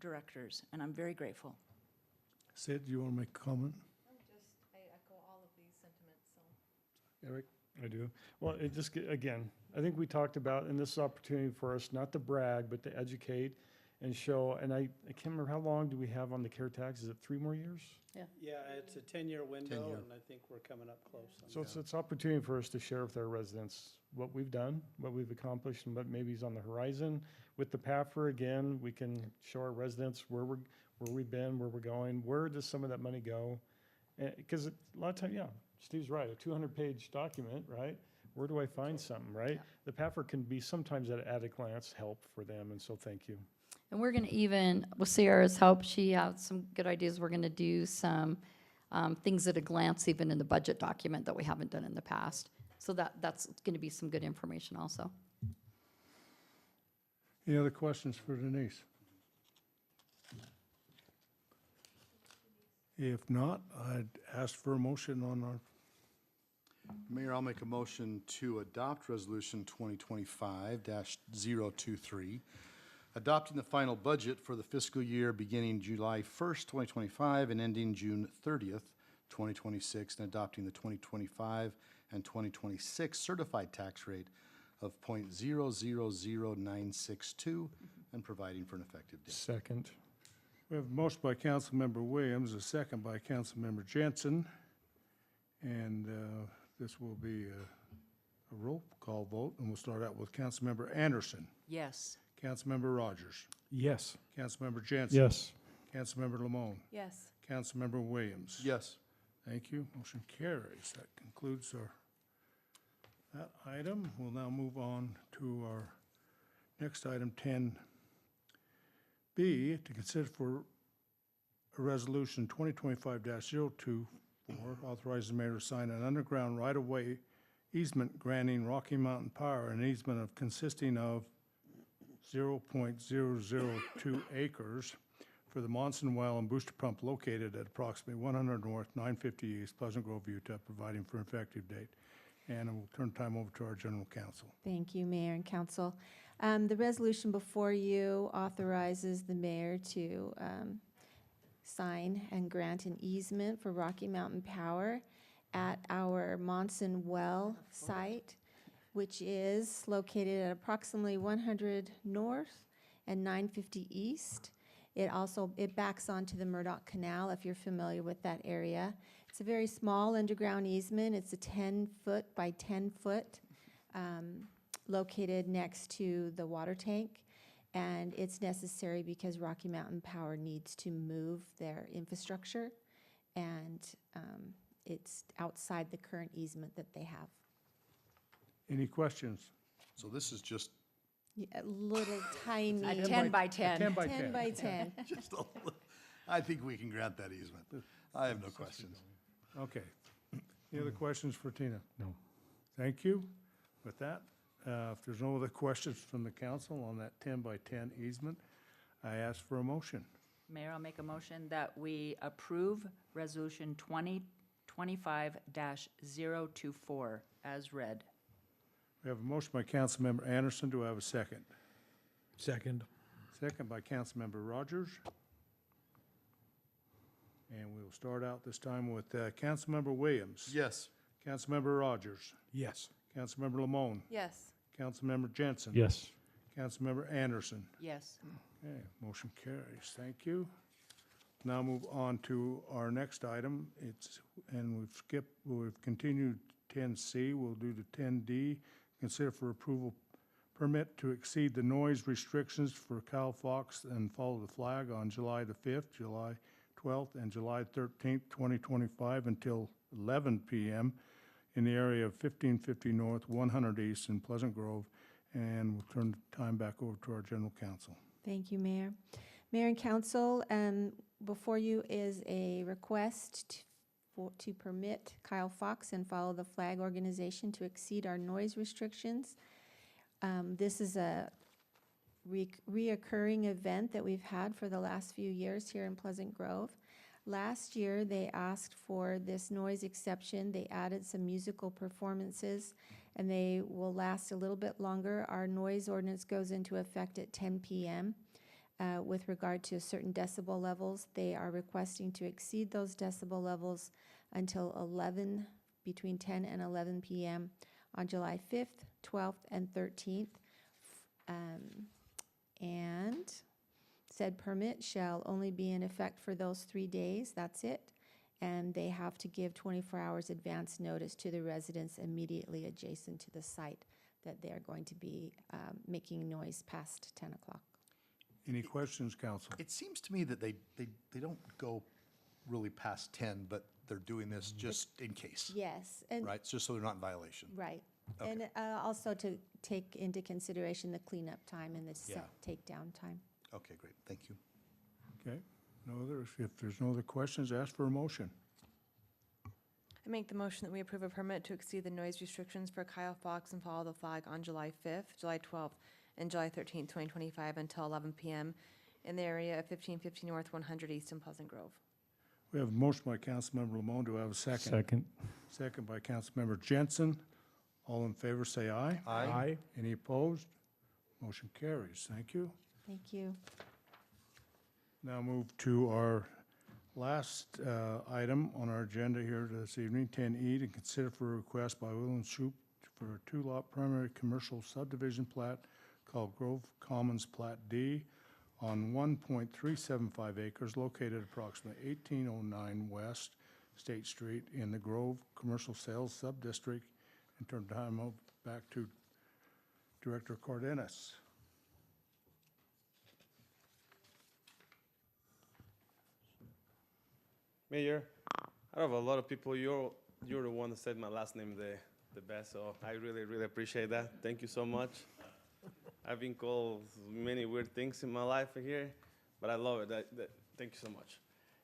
[SPEAKER 4] directors, and I'm very grateful.
[SPEAKER 1] Sid, do you want to make a comment?
[SPEAKER 8] I echo all of these sentiments, so.
[SPEAKER 1] Eric?
[SPEAKER 6] I do. Well, it just, again, I think we talked about, and this is opportunity for us not to brag, but to educate and show, and I can't remember, how long do we have on the care tax? Is it 3 more years?
[SPEAKER 5] Yeah, it's a 10-year window,
[SPEAKER 3] 10-year.
[SPEAKER 5] and I think we're coming up close. on
[SPEAKER 6] So
[SPEAKER 5] that.
[SPEAKER 6] it's opportunity for us to share with our residents what we've done, what we've accomplished, and what maybe is on the horizon. With the PAFR, again, we can show our residents where we've been, where we're going, where does some of that money go? Because a lot of times, yeah, Steve's right, a 200-page document, right? Where do I find something, right? The PAFR can be sometimes at a glance help for them, and so thank you.
[SPEAKER 11] And we're going to even, with Sierra's help, she has some good ideas. We're going to do some things at a glance, even in the budget document that we haven't done in the past. So that's going to be some good information also.
[SPEAKER 1] Any other questions for Denise? If not, I'd ask for a motion on our,
[SPEAKER 3] Mayor, I'll make a motion to adopt Resolution 2025-023, adopting the final budget for the fiscal year beginning July 1st, 2025 and ending June 30th, 2026, and adopting the 2025 and 2026 certified tax rate of .000962 and providing for an effective date.
[SPEAKER 6] Second.
[SPEAKER 1] we have a motion by Councilmember Williams, a second by Councilmember Jensen. And this will be a roll call vote, and we'll start out with Councilmember Anderson,
[SPEAKER 4] Yes.
[SPEAKER 1] Councilmember Rogers,
[SPEAKER 6] Yes.
[SPEAKER 1] Councilmember Jensen.
[SPEAKER 6] Yes.
[SPEAKER 1] Councilmember Lamone,
[SPEAKER 8] Yes.
[SPEAKER 1] Councilmember Williams.
[SPEAKER 3] Yes.
[SPEAKER 1] Thank you. Motion carries. That concludes that item. We'll now move on to our next item, 10B, to consider for a resolution 2025-024, authorizing the mayor to sign an underground right-of-way easement granting Rocky Mountain Power an easement of consisting of 0.002 acres for the Monson Well and booster pump located at approximately 100 North, 950 East, Pleasant Grove, Utah, providing for an effective date. And we'll turn time over to our general counsel.
[SPEAKER 12] Thank you, Mayor and Council. The resolution before you authorizes the mayor to sign and grant an easement for Rocky Mountain Power at our Monson Well site, which is located at approximately 100 North and 950 East. It backs onto the Murdoch Canal, if you're familiar with that area. It's a very small underground easement. It's a 10-foot by 10-foot, located next to the water tank. And it's necessary because Rocky Mountain Power needs to move their infrastructure, and it's outside the current easement that they have.
[SPEAKER 1] Any questions?
[SPEAKER 3] So this is just,
[SPEAKER 12] A little tiny.
[SPEAKER 4] A 10 by 10.
[SPEAKER 1] 10 by
[SPEAKER 12] 10
[SPEAKER 1] 10.
[SPEAKER 12] by 10.
[SPEAKER 3] just a little, I think we can grant that easement. I have no questions.
[SPEAKER 1] Okay. Any other questions for Tina?
[SPEAKER 6] No.
[SPEAKER 1] Thank you. With that, if there's no other questions from the council on that 10 by 10 easement, I ask for a motion.
[SPEAKER 4] Mayor, I'll make a motion that we approve Resolution 2025-024 as read.
[SPEAKER 1] We have a motion by Councilmember Anderson. Do I have a second?
[SPEAKER 2] Second.
[SPEAKER 1] Second by Councilmember Rogers. And we'll start out this time with Councilmember Williams.
[SPEAKER 3] Yes.
[SPEAKER 1] Councilmember Rogers.
[SPEAKER 2] Yes.
[SPEAKER 1] Councilmember Lamone.
[SPEAKER 8] Yes.
[SPEAKER 1] Councilmember Jensen.
[SPEAKER 6] Yes.
[SPEAKER 1] Councilmember Anderson.
[SPEAKER 4] Yes.
[SPEAKER 1] Okay, motion carries. Thank you. Now move on to our next item. We've continued 10C. We'll do the 10D. Consider for approval permit to exceed the noise restrictions for Kyle Fox and Follow the Flag on July the 5th, July 12th, and July 13th, 2025 until 11 p.m. in the area of 1550 North, 100 East in Pleasant Grove. And we'll turn the time back over to our general counsel.
[SPEAKER 12] Thank you, Mayor. Mayor and council, before you is a request to permit Kyle Fox and Follow the Flag organization to exceed our noise restrictions. This is a reoccurring event that we've had for the last few years here in Pleasant Grove. Last year, they asked for this noise exception. They added some musical performances, and they will last a little bit longer. Our noise ordinance goes into effect at 10 p.m. With regard to certain decibel levels. They are requesting to exceed those decibel levels until between 10 and 11 p.m. on July 5th, 12th, and 13th. And said permit shall only be in effect for those 3 days. That's it. And they have to give 24 hours advance notice to the residents immediately adjacent to the site that they're going to be making noise past 10 o'clock.
[SPEAKER 1] Any questions, council?
[SPEAKER 3] It seems to me that they don't go really past 10, but they're doing this just in case,
[SPEAKER 12] Yes, and
[SPEAKER 3] right? Just so they're not in violation.
[SPEAKER 12] right.
[SPEAKER 3] Okay.
[SPEAKER 12] And also to take into consideration the cleanup time and the takedown time.
[SPEAKER 3] Okay, great. Thank you.
[SPEAKER 1] Okay, if there's no other questions, ask for a motion.
[SPEAKER 8] I make the motion that we approve a permit to exceed the noise restrictions for Kyle Fox and Follow the Flag on July 5th, July 12th, and July 13th, 2025 until 11 p.m. in the area of 1550 North, 100 East in Pleasant Grove.
[SPEAKER 1] We have a motion by Councilmember Lamone. Do I have a second?
[SPEAKER 6] Second.
[SPEAKER 1] Second by Councilmember Jensen. All in favor, say aye.
[SPEAKER 2] Aye.
[SPEAKER 1] Any opposed? Motion carries. Thank you.
[SPEAKER 12] Thank you.
[SPEAKER 1] Now move to our last item on our agenda here this evening, 10E, to consider for a request by Will and Shoup for a two-lot primary commercial subdivision plat called Grove Commons Plat D on 1.375 acres located approximately 1809 West State Street in the Grove Commercial Sales Subdistrict. And turn time back to Director Cardenas.
[SPEAKER 10] Mayor, out of a lot of people, you're the one that said my last name the best, so I really, really appreciate that. Thank you so much. I've been called many weird things in my life here, but I love it. Thank you so much.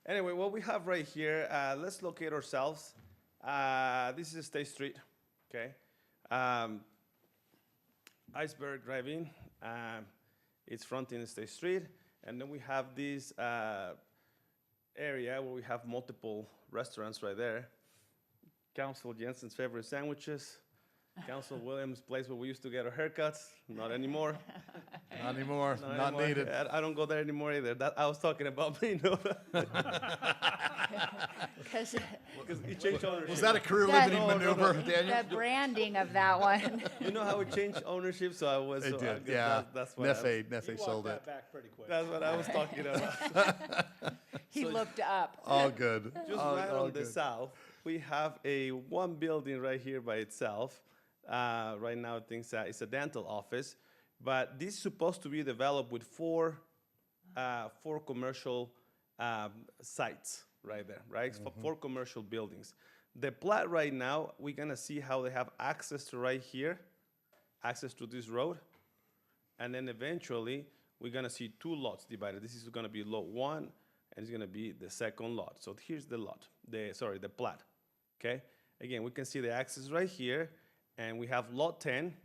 [SPEAKER 10] Anyway, what we have right here, let's locate ourselves. This is State Street, okay? Iceberg Drive-In, it's fronting State Street, and then we have this area where we have multiple restaurants right there. Council Jensen's favorite sandwiches. Council Williams' place where we used to get our haircuts. Not anymore.
[SPEAKER 3] Not anymore.
[SPEAKER 10] Not
[SPEAKER 3] Not
[SPEAKER 10] anymore.
[SPEAKER 3] needed.
[SPEAKER 10] I don't go there anymore either. That I was talking about me, you know.
[SPEAKER 4] Because
[SPEAKER 10] Because he changed ownership.
[SPEAKER 3] Was that a career
[SPEAKER 4] That-
[SPEAKER 3] limiting
[SPEAKER 10] No, no,
[SPEAKER 3] maneuver,
[SPEAKER 10] no.
[SPEAKER 3] Daniel?
[SPEAKER 4] the branding of that one.
[SPEAKER 10] You know how it changed ownership, so I was.
[SPEAKER 3] It
[SPEAKER 10] so
[SPEAKER 3] did,
[SPEAKER 10] I-
[SPEAKER 3] yeah.
[SPEAKER 10] That's what. I was,
[SPEAKER 3] Nefe sold it.
[SPEAKER 10] that's what I was talking about.
[SPEAKER 4] He looked up.
[SPEAKER 3] All good.
[SPEAKER 10] Just
[SPEAKER 3] All-
[SPEAKER 10] right
[SPEAKER 3] all
[SPEAKER 10] on the
[SPEAKER 3] good.
[SPEAKER 10] south, we have one building right here by itself. Right now, I think it's a dental office, but this is supposed to be developed with four commercial sites right there, right? Four commercial buildings. The plat right now, we're gonna see how they have access to right here, access to this road. And then eventually, we're gonna see two lots divided. This is gonna be lot 1, and it's gonna be the second lot. So here's the lot, the plat, okay? Again, we can see the access right here, and we have lot 10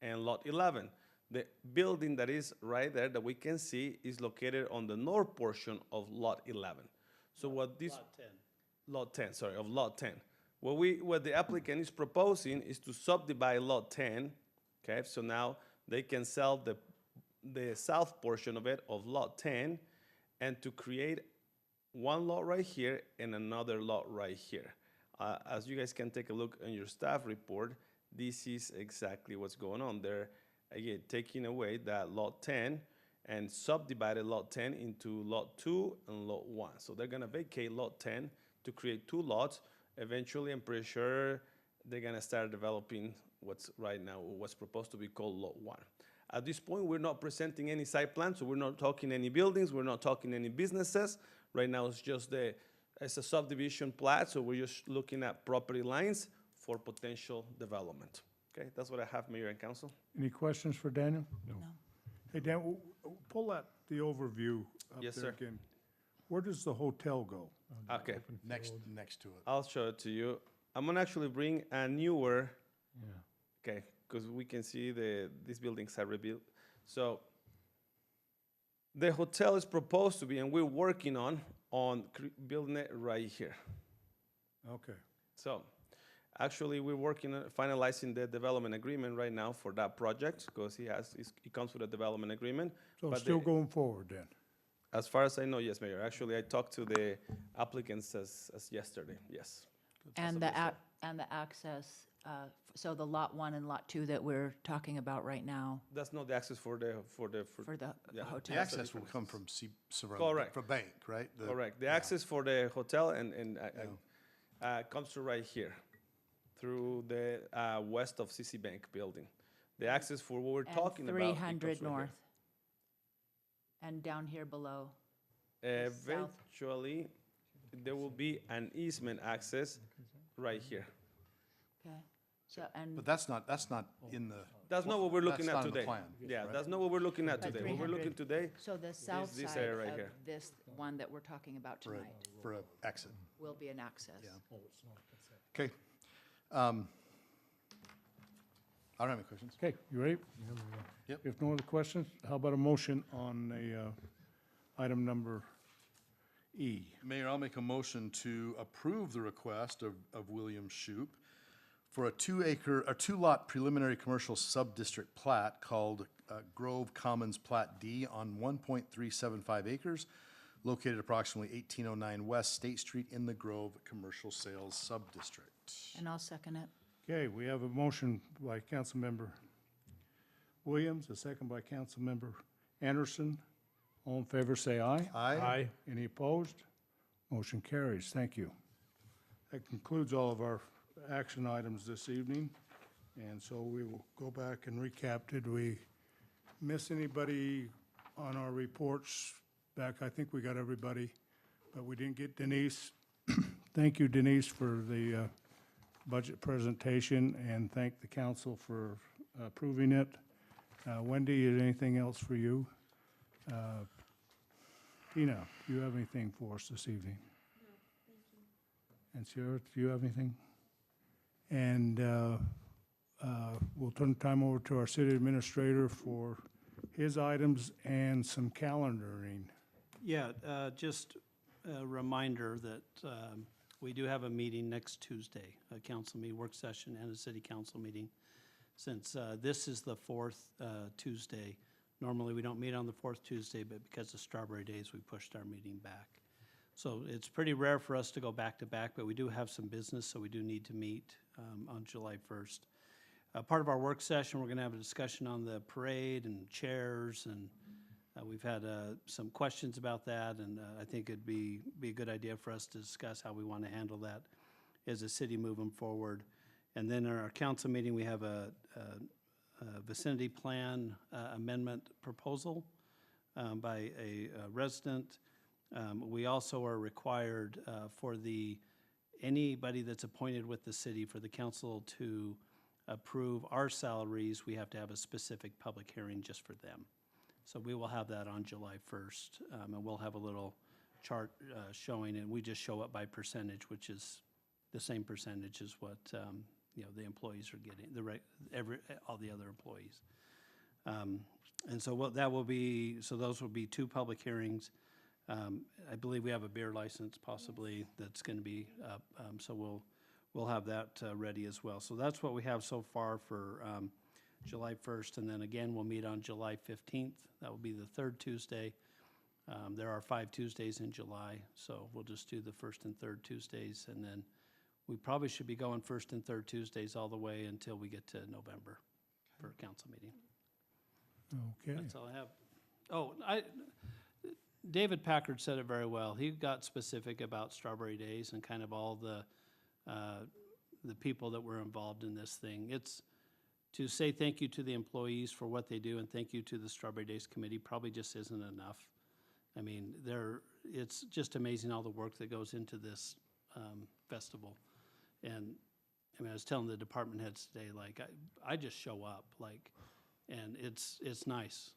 [SPEAKER 10] and lot 11. The building that is right there that we can see is located on the north portion of lot 11. So what this. Lot 10, sorry, of lot 10. What the applicant is proposing is to subdivide lot 10, okay? So now they can sell the south portion of it, of lot 10, and to create one lot right here and another lot right here. As you guys can take a look on your staff report, this is exactly what's going on there. Again, taking away that lot 10 and subdivided lot 10 into lot 2 and lot 1. So they're gonna vacate lot 10 to create two lots. Eventually, I'm pretty sure they're gonna start developing what's right now, what's proposed to be called lot 1. At this point, we're not presenting any site plan, so we're not talking any buildings, we're not talking any businesses. Right now, it's just it's a subdivision plat, so we're just looking at property lines for potential development. Okay, that's what I have, Mayor and Council.
[SPEAKER 1] Any questions for Daniel?
[SPEAKER 4] No.
[SPEAKER 1] Hey, Dan, pull the overview up
[SPEAKER 10] Yes,
[SPEAKER 1] there
[SPEAKER 10] sir.
[SPEAKER 1] again. Where does the hotel go?
[SPEAKER 10] Okay,
[SPEAKER 3] Next to it.
[SPEAKER 10] I'll show it to you. I'm gonna actually bring a newer, okay, because we can see these buildings are rebuilt. So the hotel is proposed to be, and we're working on building it right here.
[SPEAKER 1] Okay.
[SPEAKER 10] So actually, we're working on finalizing the development agreement right now for that project, because it comes with a development agreement.
[SPEAKER 1] So
[SPEAKER 10] But
[SPEAKER 1] it's still
[SPEAKER 10] the-
[SPEAKER 1] going forward then?
[SPEAKER 10] As far as I know, yes, Mayor. Actually, I talked to the applicants as yesterday, yes.
[SPEAKER 4] And the access, so the lot 1 and lot 2 that we're talking about right now
[SPEAKER 10] That's not the access for the.
[SPEAKER 4] for the
[SPEAKER 10] Yeah.
[SPEAKER 4] hotel.
[SPEAKER 3] The access will come from
[SPEAKER 10] Correct.
[SPEAKER 3] from bank, right?
[SPEAKER 10] Correct. The access for the hotel and comes through right here, through the west of CC Bank building. The access for what we're talking
[SPEAKER 4] And
[SPEAKER 10] about. it
[SPEAKER 4] 300
[SPEAKER 10] comes right here.
[SPEAKER 4] north. And down here below. south.
[SPEAKER 10] Eventually, there will be an easement access right here.
[SPEAKER 4] Okay. So, and.
[SPEAKER 3] But that's not in the.
[SPEAKER 10] That's not what we're looking
[SPEAKER 3] That's
[SPEAKER 10] at
[SPEAKER 3] not in the
[SPEAKER 10] today.
[SPEAKER 3] plan,
[SPEAKER 10] Yeah,
[SPEAKER 3] right?
[SPEAKER 10] that's not what we're looking at
[SPEAKER 4] But
[SPEAKER 10] today. What we're
[SPEAKER 4] 300
[SPEAKER 10] looking today,
[SPEAKER 4] So the south
[SPEAKER 10] this
[SPEAKER 4] side
[SPEAKER 10] area right
[SPEAKER 4] of
[SPEAKER 10] here.
[SPEAKER 4] this one that we're talking about
[SPEAKER 3] For a,
[SPEAKER 4] tonight
[SPEAKER 3] for a exit.
[SPEAKER 4] will be an access.
[SPEAKER 3] Yeah. Okay. I don't have any questions.
[SPEAKER 1] Okay, you ready?
[SPEAKER 3] Yep.
[SPEAKER 1] If no other questions, how about a motion on item number E?
[SPEAKER 3] Mayor, I'll make a motion to approve the request of William Shoup for a two-lot preliminary commercial sub-district plat called Grove Commons Plat D on 1.375 acres, located approximately 1809 West State Street in the Grove Commercial Sales Sub-District.
[SPEAKER 4] And I'll second it.
[SPEAKER 1] Okay, we have a motion by Councilmember Williams, a second by Councilmember Anderson. All in favor, say aye.
[SPEAKER 2] Aye.
[SPEAKER 1] Any opposed? Motion carries. Thank you. That concludes all of our action items this evening, and so we will go back and recap. Did we miss anybody on our reports back? I think we got everybody, but we didn't get Denise. Thank you, Denise, for the budget presentation, and thank the council for approving it. Wendy, is anything else for you? Tina, do you have anything for us this evening? No, thank you. And Sarah, do you have anything? And we'll turn the time over to our city administrator for his items and some calendaring.
[SPEAKER 5] Yeah, just a reminder that we do have a meeting next Tuesday, a council meeting, work session, and a city council meeting. Since this is the fourth Tuesday, normally we don't meet on the fourth Tuesday, but because of Strawberry Days, we pushed our meeting back. So it's pretty rare for us to go back to back, but we do have some business, so we do need to meet on July 1st. Part of our work session, we're going to have a discussion on the parade and chairs, and we've had some questions about that, and I think it'd be a good idea for us to discuss how we want to handle that as a city moving forward. And then in our council meeting, we have a vicinity plan amendment proposal by a resident. We also are required for anybody that's appointed with the city for the council to approve our salaries, we have to have a specific public hearing just for them. So we will have that on July 1st, and we'll have a little chart showing, and we just show it by percentage, which is the same percentage as what, the employees are getting, all the other employees. And so that will be, so those will be 2 public hearings. I believe we have a beer license possibly that's going to be up, so we'll have that ready as well. So that's what we have so far for July 1st, and then again, we'll meet on July 15th. That will be the 3rd Tuesday. There are 5 Tuesdays in July, so we'll just do the 1st and 3rd Tuesdays, and then we probably should be going 1st and 3rd Tuesdays all the way until we get to November for a council meeting.
[SPEAKER 1] Okay.
[SPEAKER 5] That's all I have. Oh, David Packard said it very well. He got specific about Strawberry Days and kind of all the people that were involved in this thing. It's to say thank you to the employees for what they do and thank you to the Strawberry Days Committee probably just isn't enough. I mean, it's just amazing all the work that goes into this festival. And I mean, I was telling the department heads today, like, I just show up, like, and it's nice.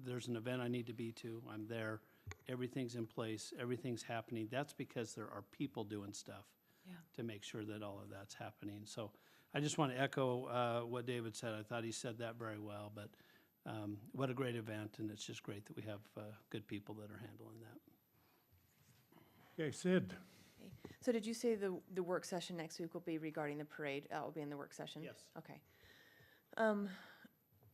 [SPEAKER 5] There's an event I need to be to, I'm there, everything's in place, everything's happening. That's because there are people doing stuff to make sure that all of that's happening. So I just want to echo what David said. I thought he said that very well, but what a great event, and it's just great that we have good people that are handling that.
[SPEAKER 1] Okay, Sid.
[SPEAKER 8] Okay. So did you say the work session next week will be regarding the parade? That will be in the work session?
[SPEAKER 5] Yes.
[SPEAKER 8] Okay.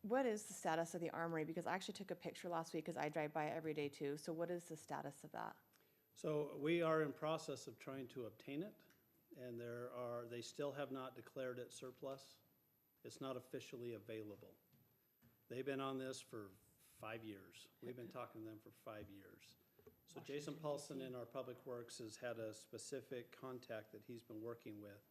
[SPEAKER 8] What is the status of the armory? Because I actually took a picture last week because I drive by it every day too. So what is the status of that?
[SPEAKER 5] So we are in process of trying to obtain it, and they still have not declared it surplus. It's not officially available. They've been on this for 5 years. We've been talking to them for 5 years. So Jason Paulson in our Public Works has had a specific contact that he's been working with.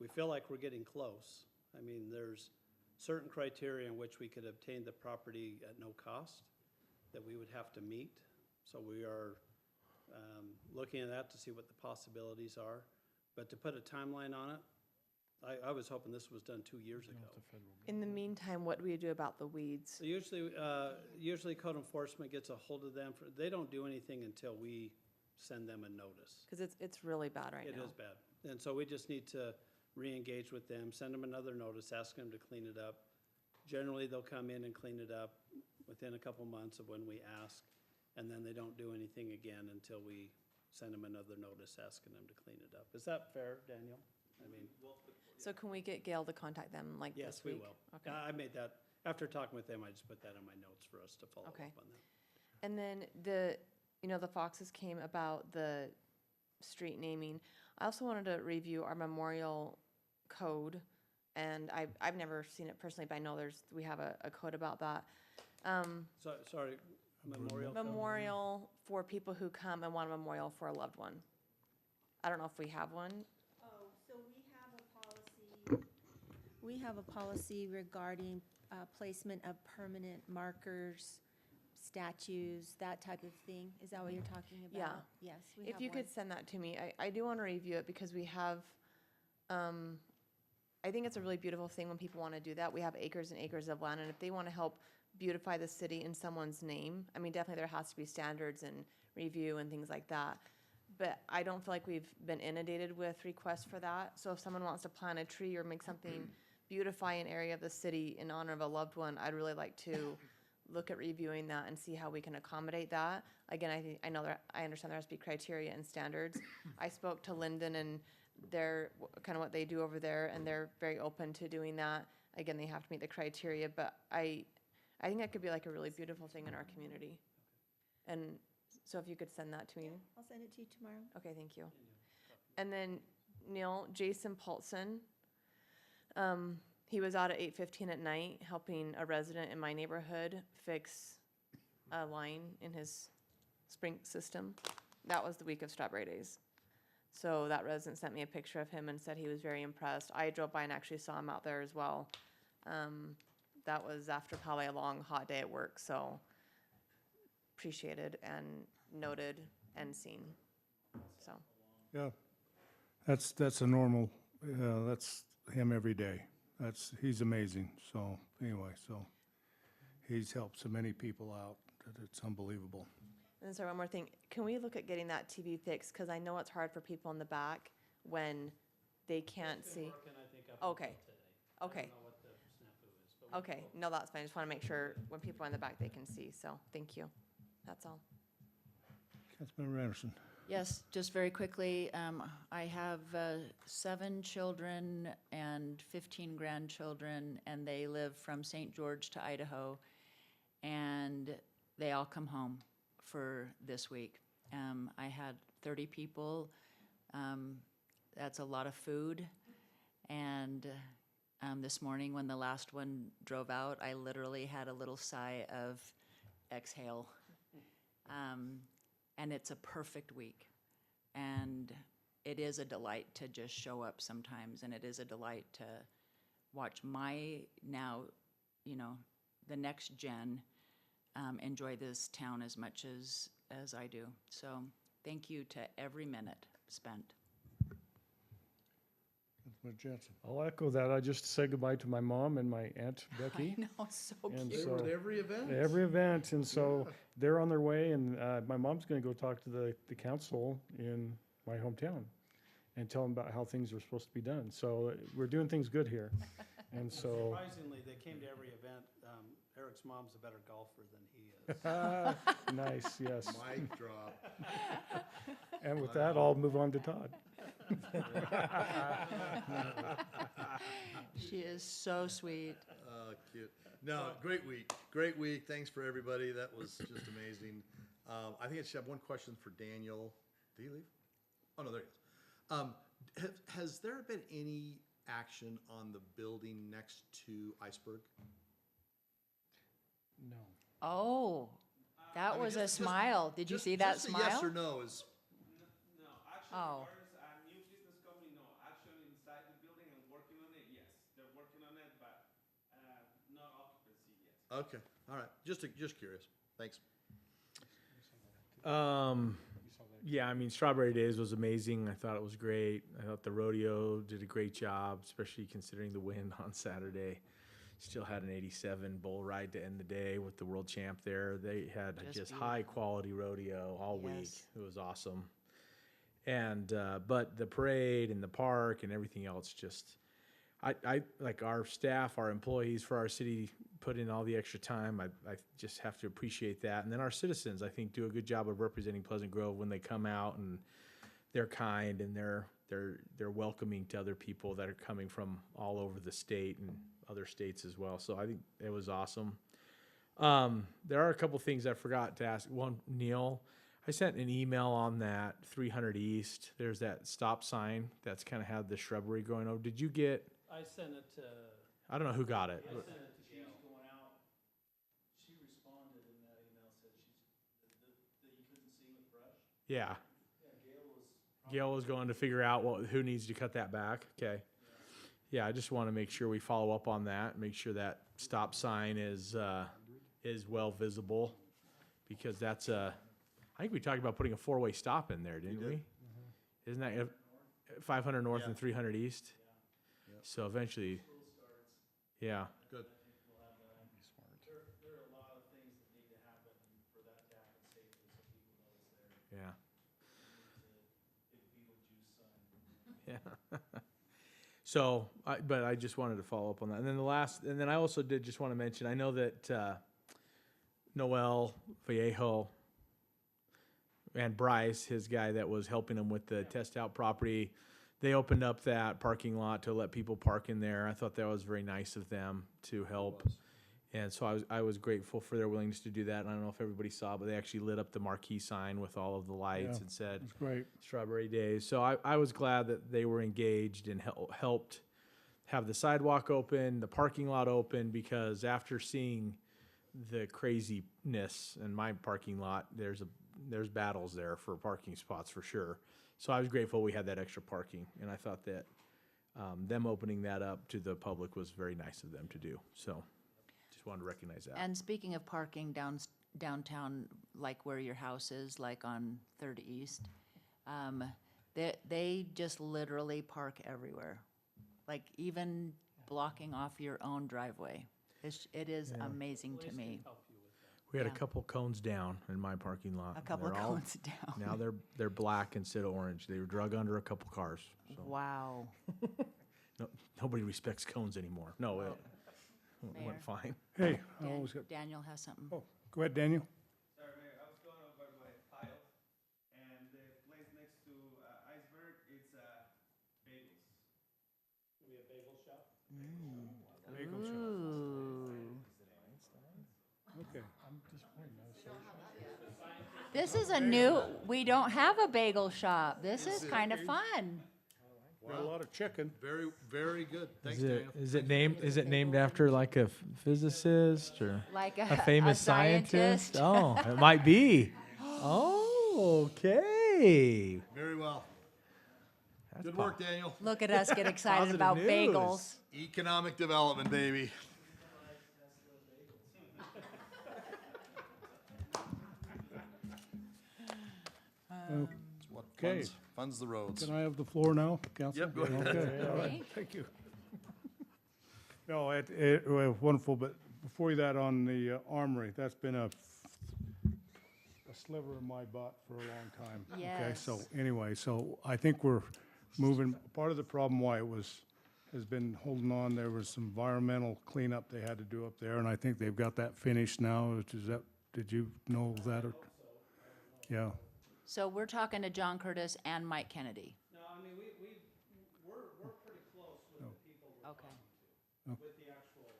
[SPEAKER 5] We feel like we're getting close. I mean, there's certain criteria in which we could obtain the property at no cost that we would have to meet. So we are looking at that to see what the possibilities are. But to put a timeline on it, I was hoping this was done 2 years ago.
[SPEAKER 8] In the meantime, what do we do about the weeds?
[SPEAKER 5] So usually code enforcement gets a hold of them. They don't do anything until we send them a notice.
[SPEAKER 8] Because it's really bad right now.
[SPEAKER 5] It is bad. And so we just need to re-engage with them, send them another notice, ask them to clean it up. Generally, they'll come in and clean it up within a couple months of when we ask, and then they don't do anything again until we send them another notice asking them to clean it up. Is that fair, Daniel? I mean,
[SPEAKER 8] So can we get Gail to contact them like
[SPEAKER 5] yes,
[SPEAKER 8] this
[SPEAKER 5] we
[SPEAKER 8] week?
[SPEAKER 5] will.
[SPEAKER 8] Okay.
[SPEAKER 5] I made that, after talking with them, I just put that in my notes for us to follow up
[SPEAKER 8] Okay.
[SPEAKER 5] on that.
[SPEAKER 8] And then the Foxes came about the street naming. I also wanted to review our memorial code, and I've never seen it personally, but I know we have a code about that.
[SPEAKER 5] So, sorry, memorial. code?
[SPEAKER 8] Memorial for people who come and want a memorial for a loved one. I don't know if we have one.
[SPEAKER 12] Oh, so we have a policy regarding placement of permanent markers, statues, that type of thing. Is that what you're talking about?
[SPEAKER 8] Yeah.
[SPEAKER 12] Yes, we
[SPEAKER 8] If
[SPEAKER 12] have
[SPEAKER 8] you
[SPEAKER 12] one.
[SPEAKER 8] could send that to me, I do want to review it because we have, I think it's a really beautiful thing when people want to do that. We have acres and acres of land, and if they want to help beautify the city in someone's name, I mean, definitely there has to be standards and review and things like that. But I don't feel like we've been inundated with requests for that. So if someone wants to plant a tree or make something, beautify an area of the city in honor of a loved one, I'd really like to look at reviewing that and see how we can accommodate that. Again, I know I understand there has to be criteria and standards. I spoke to Linden and they're kind of what they do over there, and they're very open to doing that. Again, they have to meet the criteria, but I think that could be like a really beautiful thing in our community. And so if you could send that to me.
[SPEAKER 12] I'll send it to you tomorrow.
[SPEAKER 8] Okay, thank you. And then Neil, Jason Paulson, he was out at 8:15 at night helping a resident in my neighborhood fix a line in his spring system. That was the week of Strawberry Days. So that resident sent me a picture of him and said he was very impressed. I drove by and actually saw him out there as well. That was after probably a long, hot day at work, so appreciated and noted and seen, so.
[SPEAKER 1] Yeah, that's a normal, that's him every day. he's amazing. So anyway, so he's helped so many people out that it's unbelievable.
[SPEAKER 8] And sorry, one more thing. Can we look at getting that TV fixed? Because I know it's hard for people in the back when they can't see. Okay. Okay. Okay, no, that's fine. I just want to make sure when people are in the back, they can see. So, thank you. That's all.
[SPEAKER 1] Councilmember Anderson.
[SPEAKER 4] Yes, just very quickly, I have 7 children and 15 grandchildren, and they live from St. George to Idaho, and they all come home for this week. I had 30 people. That's a lot of food, and this morning when the last one drove out, I literally had a little sigh of exhale. And it's a perfect week. And it is a delight to just show up sometimes, and it is a delight to watch my now, the next gen enjoy this town as much as I do. So thank you to every minute spent.
[SPEAKER 1] Councilmember Jensen.
[SPEAKER 6] I'll echo that. I just said goodbye to my mom and my Aunt Becky.
[SPEAKER 4] I know, it's so
[SPEAKER 6] And
[SPEAKER 4] cute.
[SPEAKER 1] They were
[SPEAKER 6] so-
[SPEAKER 1] at every event?
[SPEAKER 6] Every event, and so they're on their way, and my mom's gonna go talk to the council in my hometown and tell them about how things are supposed to be done. So we're doing things good here. And so,
[SPEAKER 5] Surprisingly, they came to every event. Eric's mom's a better golfer than he is.
[SPEAKER 6] nice, yes.
[SPEAKER 3] Mic drop.
[SPEAKER 6] And with that, I'll move on to Todd.
[SPEAKER 4] She is so sweet.
[SPEAKER 3] Cute. No, great week. Great week. Thanks for everybody. That was just amazing. I think I just have one question for Daniel. Did he leave? Oh, no, there he is. Has there been any action on the building next to Iceberg?
[SPEAKER 6] No.
[SPEAKER 4] Oh, that
[SPEAKER 3] I mean,
[SPEAKER 4] was a
[SPEAKER 3] just-
[SPEAKER 4] smile. Did you
[SPEAKER 3] Just-
[SPEAKER 4] see that
[SPEAKER 3] just a
[SPEAKER 4] smile?
[SPEAKER 3] yes or no is,
[SPEAKER 10] No, actually,
[SPEAKER 4] Oh.
[SPEAKER 10] there's a new business company, no, actually inside the building and working on it, yes. They're working on it, but, not occupancy yet.
[SPEAKER 3] okay, all right. Just curious. Thanks.
[SPEAKER 2] Yeah, I mean, Strawberry Days was amazing. I thought it was great. I thought the rodeo did a great job, especially considering the wind on Saturday. Still had an 87 bull ride to end the day with the world champ there. They had
[SPEAKER 4] Just
[SPEAKER 2] just
[SPEAKER 4] beautiful.
[SPEAKER 2] high quality rodeo all week.
[SPEAKER 4] Yes.
[SPEAKER 2] It was awesome. And but the parade and the park and everything else just I like our staff, our employees for our city put in all the extra time. I just have to appreciate that. And then our citizens, I think, do a good job of representing Pleasant Grove when they come out, and they're kind and they're welcoming to other people that are coming from all over the state and other states as well. So I think it was awesome. There are a couple things I forgot to ask. One, Neil, I sent an email on that 300 East. There's that stop sign that's kind of had the shrubbery growing over. Did you get?
[SPEAKER 5] I sent it to,
[SPEAKER 2] I don't know who got it.
[SPEAKER 5] I sent it to Gail. She's going out. She responded in that email, said that you couldn't see with brush.
[SPEAKER 2] Yeah.
[SPEAKER 5] Gail was.
[SPEAKER 2] Gail was going to figure out who needs to cut that back. Okay. Yeah, I just want to make sure we follow up on that, make sure that stop sign is well visible, because that's I think we talked about putting a 4-way stop in there, didn't we? Isn't that 500 North and 300 East? So eventually, yeah.
[SPEAKER 3] Good.
[SPEAKER 5] There are a lot of things that need to happen for that to happen safely, so people know it's there.
[SPEAKER 2] Yeah.
[SPEAKER 5] Big Beetlejuice sign.
[SPEAKER 2] Yeah. So, but I just wanted to follow up on that. And then I also did just want to mention, I know that Noel Vallejo and Bryce, his guy that was helping him with the test out property, they opened up that parking lot to let people park in there. I thought that was very nice of them to help. And so I was grateful for their willingness to do that. And I don't know if everybody saw, but they actually lit up the marquee sign with all of the lights
[SPEAKER 1] Yeah.
[SPEAKER 2] and said,
[SPEAKER 1] It's great.
[SPEAKER 2] Strawberry Days. So I was glad that they were engaged and helped have the sidewalk open, the parking lot open, because after seeing the craziness in my parking lot, there's battles there for parking spots for sure. So I was grateful we had that extra parking, and I thought that them opening that up to the public was very nice of them to do. So just wanted to recognize that.
[SPEAKER 4] And speaking of parking downtown, like where your house is, like on 3rd East, they just literally park everywhere. Like even blocking off your own driveway. It is amazing to me.
[SPEAKER 2] We had a
[SPEAKER 4] Yeah.
[SPEAKER 2] couple cones down in my parking lot.
[SPEAKER 4] A couple of
[SPEAKER 2] They're all-
[SPEAKER 4] cones down.
[SPEAKER 2] Now they're black instead of orange. They were drug under a couple cars. So
[SPEAKER 4] Wow.
[SPEAKER 2] no, nobody respects cones anymore. No, it
[SPEAKER 4] Mayor.
[SPEAKER 2] went fine.
[SPEAKER 1] Hey, I always got,
[SPEAKER 4] Daniel has something.
[SPEAKER 1] oh, go ahead, Daniel.
[SPEAKER 10] Sorry, Mayor, I was going over my pile, and the place next to Iceberg, it's bagels. We have bagel shop.
[SPEAKER 1] Bagel shop.
[SPEAKER 4] Ooh.
[SPEAKER 1] Okay.
[SPEAKER 4] This is a new, we don't have a bagel shop. This is kind of fun.
[SPEAKER 1] Got a lot of chicken.
[SPEAKER 3] Very, very good. Thanks,
[SPEAKER 2] Is it,
[SPEAKER 3] Daniel.
[SPEAKER 2] is it named after like a physicist or
[SPEAKER 4] Like
[SPEAKER 2] a famous
[SPEAKER 4] scientist.
[SPEAKER 2] scientist? Oh, it might be. Oh, okay.
[SPEAKER 3] Very well.
[SPEAKER 2] That's
[SPEAKER 3] Good
[SPEAKER 2] pop-
[SPEAKER 3] work, Daniel.
[SPEAKER 4] Look at us get excited
[SPEAKER 2] Positive
[SPEAKER 4] about
[SPEAKER 2] news.
[SPEAKER 4] bagels.
[SPEAKER 3] Economic development, baby. It's what
[SPEAKER 1] Okay.
[SPEAKER 3] funds the roads.
[SPEAKER 1] Can I have the floor now, Council?
[SPEAKER 3] Yep, go ahead.
[SPEAKER 1] Okay, all right,
[SPEAKER 4] Okay.
[SPEAKER 1] thank you. No, well, wonderful, but before that, on the Armory, that's been a sliver of my butt for a long time. Okay, so
[SPEAKER 4] Yes.
[SPEAKER 1] anyway, so I think we're moving, part of the problem why it has been holding on, there was some environmental cleanup they had to do up there, and I think they've got that finished now. Did you know that? Yeah.
[SPEAKER 4] So we're talking to John Curtis and Mike Kennedy.
[SPEAKER 5] No, I mean, we're pretty close with the people we're
[SPEAKER 4] Okay.
[SPEAKER 5] talking to, with the actual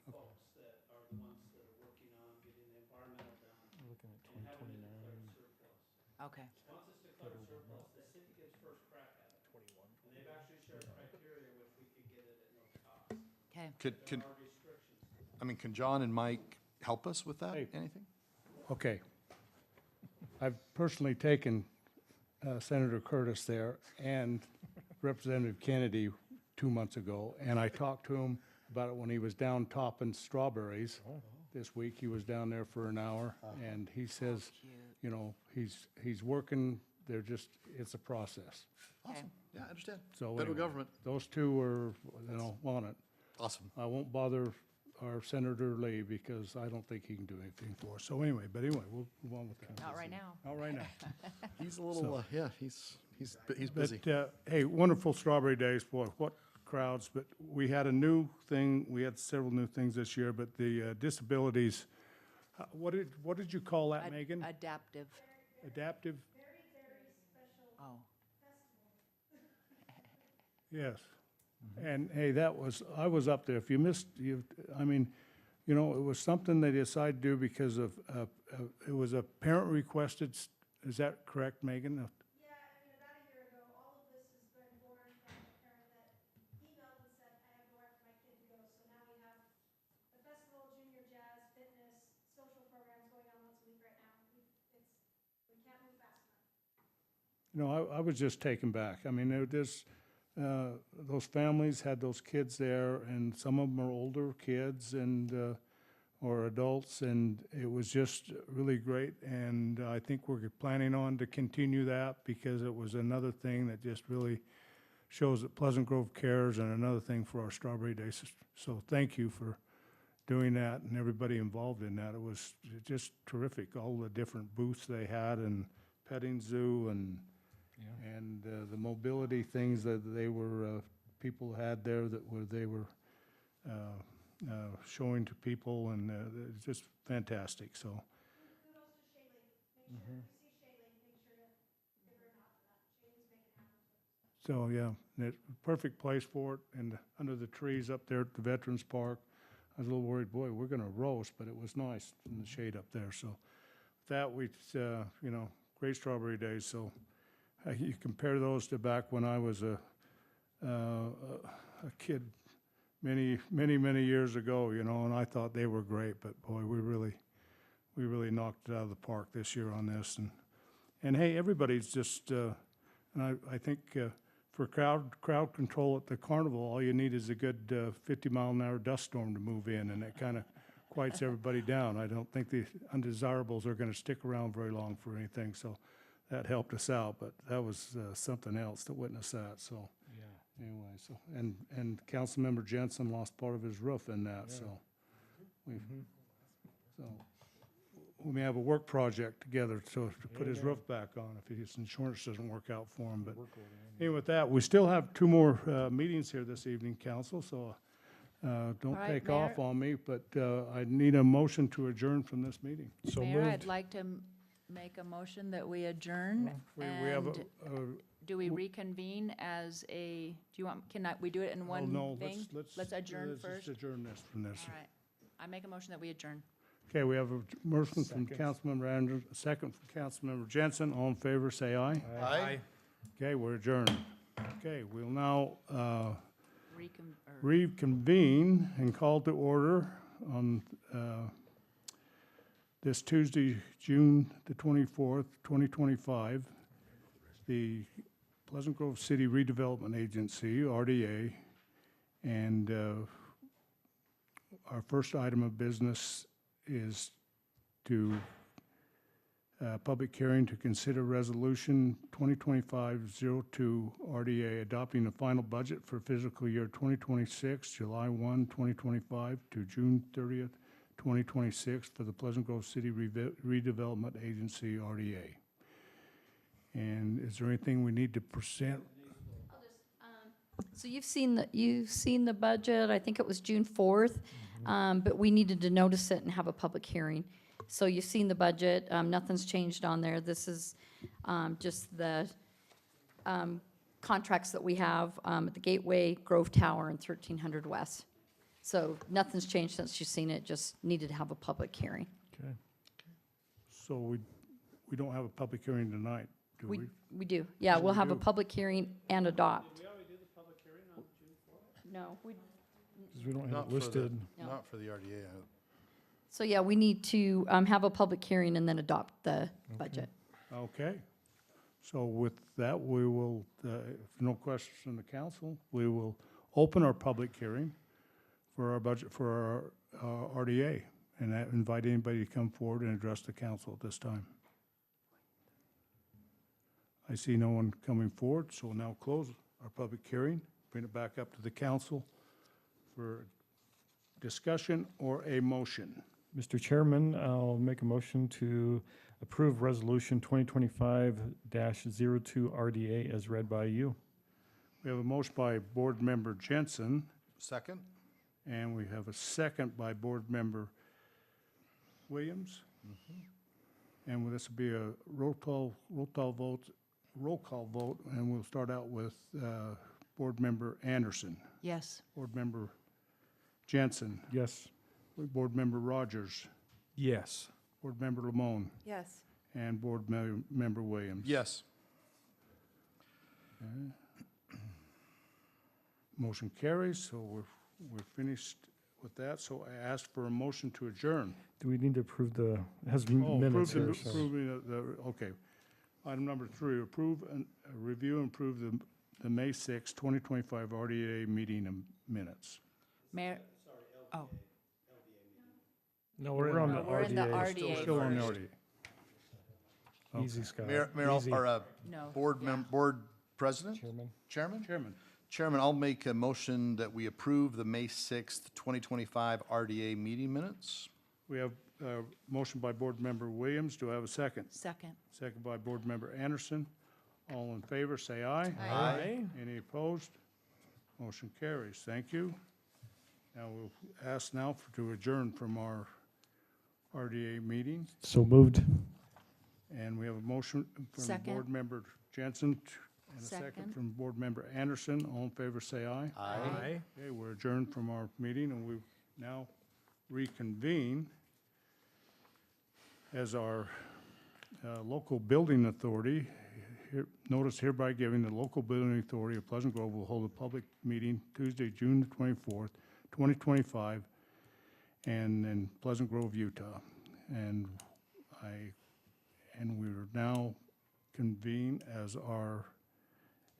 [SPEAKER 5] folks that are the ones that are working on getting the environmental done
[SPEAKER 6] Looking at
[SPEAKER 5] and having it declared surplus.
[SPEAKER 4] Okay.
[SPEAKER 5] Once it's declared surplus, the city gets first crack at it. And they've actually shared criteria which we could get it at no cost.
[SPEAKER 4] Okay.
[SPEAKER 3] Can,
[SPEAKER 5] There are restrictions.
[SPEAKER 3] I mean, can John and Mike help us with that?
[SPEAKER 1] Hey.
[SPEAKER 3] Anything?
[SPEAKER 1] Okay. I've personally taken Senator Curtis there and Representative Kennedy 2 months ago, and I talked to him about it when he was down topping strawberries. This week, he was down there for an hour, and he says, you know, he's working, it's a process.
[SPEAKER 3] Awesome. Yeah, I understand.
[SPEAKER 1] So
[SPEAKER 3] Federal
[SPEAKER 1] anyway,
[SPEAKER 3] government.
[SPEAKER 1] those two are, on it.
[SPEAKER 3] Awesome.
[SPEAKER 1] I won't bother our Senator Lee because I don't think he can do anything for us. So anyway, we'll move on with that.
[SPEAKER 4] Not right now.
[SPEAKER 1] Not right now.
[SPEAKER 3] He's a little, yeah, he's busy.
[SPEAKER 1] But, hey, wonderful Strawberry Days, boy, what crowds. But we had a new thing, we had several new things this year, but the disabilities, what did you call that,
[SPEAKER 4] Ad-
[SPEAKER 1] Megan?
[SPEAKER 4] Adaptive.
[SPEAKER 1] Adaptive?
[SPEAKER 4] Oh.
[SPEAKER 1] Yes. And hey, I was up there. If you missed, I mean, you know, it was something they decided to do because of, it was a parent requested, is that correct, Megan?
[SPEAKER 13] Yeah, I mean, about a year ago, all of this has been born from a parent that emailed and said, I have nowhere for my kid to go. So now we have the festival, junior jazz, fitness, social programs going on once a week right now. We can't move fast enough.
[SPEAKER 1] You know, I was just taken back. I mean, those families had those kids there, and some of them are older kids and, or adults, and it was just really great. And I think we're planning on to continue that because it was another thing that just really shows that Pleasant Grove cares, and another thing for our Strawberry Days. So thank you for doing that and everybody involved in that. It was just terrific, all the different booths they had, and petting zoo and the mobility things that people had there they were showing to people, and it's just fantastic, so.
[SPEAKER 13] Kudos to Shailene. Make sure, if you see Shailene, make sure to give her a nod for that. Shailene's making it happen.
[SPEAKER 1] So, yeah, it's a perfect place for it, and under the trees up there at the Veterans Park. I was a little worried, boy, we're gonna roast, but it was nice in the shade up there, so. That, great Strawberry Days, so. You compare those to back when I was a kid many years ago, and I thought they were great, but boy, we really knocked it out of the park this year on this, and hey, everybody's just, and I think for crowd control at the carnival, all you need is a good 50-mile-an-hour dust storm to move in, and it kind of quiets everybody down. I don't think the undesirables are going to stick around very long for anything, so that helped us out, but that was something else to witness that, so. Anyway, so, and Councilmember Jensen lost part of his roof in that, so. We've, so, we may have a work project together to put his roof back on if his insurance doesn't work out for him, but. Anyway, with that, we still have two more, meetings here this evening, council, so, don't
[SPEAKER 4] right,
[SPEAKER 1] take off
[SPEAKER 4] Mayor.
[SPEAKER 1] on me, but, I need a motion to adjourn from this meeting.
[SPEAKER 6] So
[SPEAKER 4] Mayor, I'd
[SPEAKER 6] moved.
[SPEAKER 4] like to make a motion that we adjourn,
[SPEAKER 1] We have
[SPEAKER 4] and do we reconvene as a, do you want, we do it in
[SPEAKER 1] oh,
[SPEAKER 4] one
[SPEAKER 1] no,
[SPEAKER 4] thing? Let's adjourn
[SPEAKER 1] let's
[SPEAKER 4] first.
[SPEAKER 1] just adjourn this from this.
[SPEAKER 4] All right. I make a motion that we adjourn.
[SPEAKER 1] Okay, we have a motion from
[SPEAKER 6] Second.
[SPEAKER 1] Councilmember Anderson, a second from Councilmember Jensen. All in favor, say aye.
[SPEAKER 3] Aye.
[SPEAKER 1] Okay, we're adjourned. Okay, we'll now
[SPEAKER 4] Recon, or,
[SPEAKER 1] reconvene and call to order on this Tuesday, June the 24th, 2025. The Pleasant Grove City Redevelopment Agency, RDA, and our first item of business is to public hearing to consider Resolution 2025-02 RDA adopting the final budget for fiscal year 2026, July 1, 2025 to June 30th, 2026 for the Pleasant Grove City Redevelopment Agency, RDA. And is there anything we need to present?
[SPEAKER 11] So you've seen the budget, I think it was June 4th, but we needed to notice it and have a public hearing. So you've seen the budget, nothing's changed on there. This is just the contracts that we have at the Gateway, Grove Tower, and 1300 West. So nothing's changed since you've seen it, just needed to have a public hearing.
[SPEAKER 6] Okay.
[SPEAKER 1] So we don't have a public hearing tonight, do we?
[SPEAKER 11] We do, yeah,
[SPEAKER 1] So
[SPEAKER 11] we'll
[SPEAKER 1] we
[SPEAKER 11] have a
[SPEAKER 1] do.
[SPEAKER 11] public hearing and adopt. No, we,
[SPEAKER 6] Because we don't have
[SPEAKER 3] Not
[SPEAKER 6] it
[SPEAKER 3] for the,
[SPEAKER 6] listed.
[SPEAKER 11] No.
[SPEAKER 3] not for the RDA.
[SPEAKER 11] so yeah, we need to have a public hearing and then adopt the budget.
[SPEAKER 1] Okay. So with that, we will, if no questions from the council, we will open our public hearing for our budget for our RDA, and invite anybody to come forward and address the council at this time. I see no one coming forward, so we'll now close our public hearing, bring it back up to the council for discussion or a motion.
[SPEAKER 6] Mr. Chairman, I'll make a motion to approve Resolution 2025-02 RDA as read by you.
[SPEAKER 1] We have a motion by Board Member Jensen,
[SPEAKER 3] Second?
[SPEAKER 1] and we have a second by Board Member Williams. And this will be a roll call vote, and we'll start out with Board Member Anderson,
[SPEAKER 4] Yes.
[SPEAKER 1] Board Member Jensen,
[SPEAKER 6] Yes.
[SPEAKER 1] Board Member Rogers,
[SPEAKER 2] Yes.
[SPEAKER 1] Board Member Lamone,
[SPEAKER 8] Yes.
[SPEAKER 1] and Board Member Williams.
[SPEAKER 3] Yes.
[SPEAKER 1] Motion carries, so we're finished with that, so I ask for a motion to adjourn.
[SPEAKER 6] Do we need to approve the, it has
[SPEAKER 1] Oh,
[SPEAKER 6] minutes here,
[SPEAKER 1] approve
[SPEAKER 6] so.
[SPEAKER 1] approving okay. Item number 3, approve and review and approve the May 6, 2025 RDA meeting minutes.
[SPEAKER 4] Mayor, oh,
[SPEAKER 6] No, we're on the
[SPEAKER 4] we're in the
[SPEAKER 6] RDA.
[SPEAKER 4] RDA
[SPEAKER 1] Still on the
[SPEAKER 4] first.
[SPEAKER 1] RDA.
[SPEAKER 6] Easy, Scott.
[SPEAKER 3] Mayor,
[SPEAKER 6] Easy.
[SPEAKER 4] No.
[SPEAKER 3] Board President?
[SPEAKER 6] Chairman.
[SPEAKER 3] Chairman?
[SPEAKER 1] Chairman,
[SPEAKER 3] Chairman, I'll make a motion that we approve the May 6th, 2025 RDA meeting minutes.
[SPEAKER 1] we have a motion by Board Member Williams. Do I have a second?
[SPEAKER 4] Second.
[SPEAKER 1] Second by Board Member Anderson. All in favor, say aye.
[SPEAKER 2] Aye.
[SPEAKER 1] Any opposed? Motion carries. Thank you. Now we'll ask now to adjourn from our RDA meeting.
[SPEAKER 6] So moved.
[SPEAKER 1] And we have a motion from
[SPEAKER 4] Second.
[SPEAKER 1] Board Member Jensen and a second
[SPEAKER 4] Second.
[SPEAKER 1] from Board Member Anderson. All in favor, say aye.
[SPEAKER 2] Aye.
[SPEAKER 1] Okay, we're adjourned from our meeting, and we now reconvene as our local building authority. Notice hereby giving the local building authority of Pleasant Grove will hold a public meeting Tuesday, June the 24th, 2025, and in Pleasant Grove, Utah. And we're now convene as our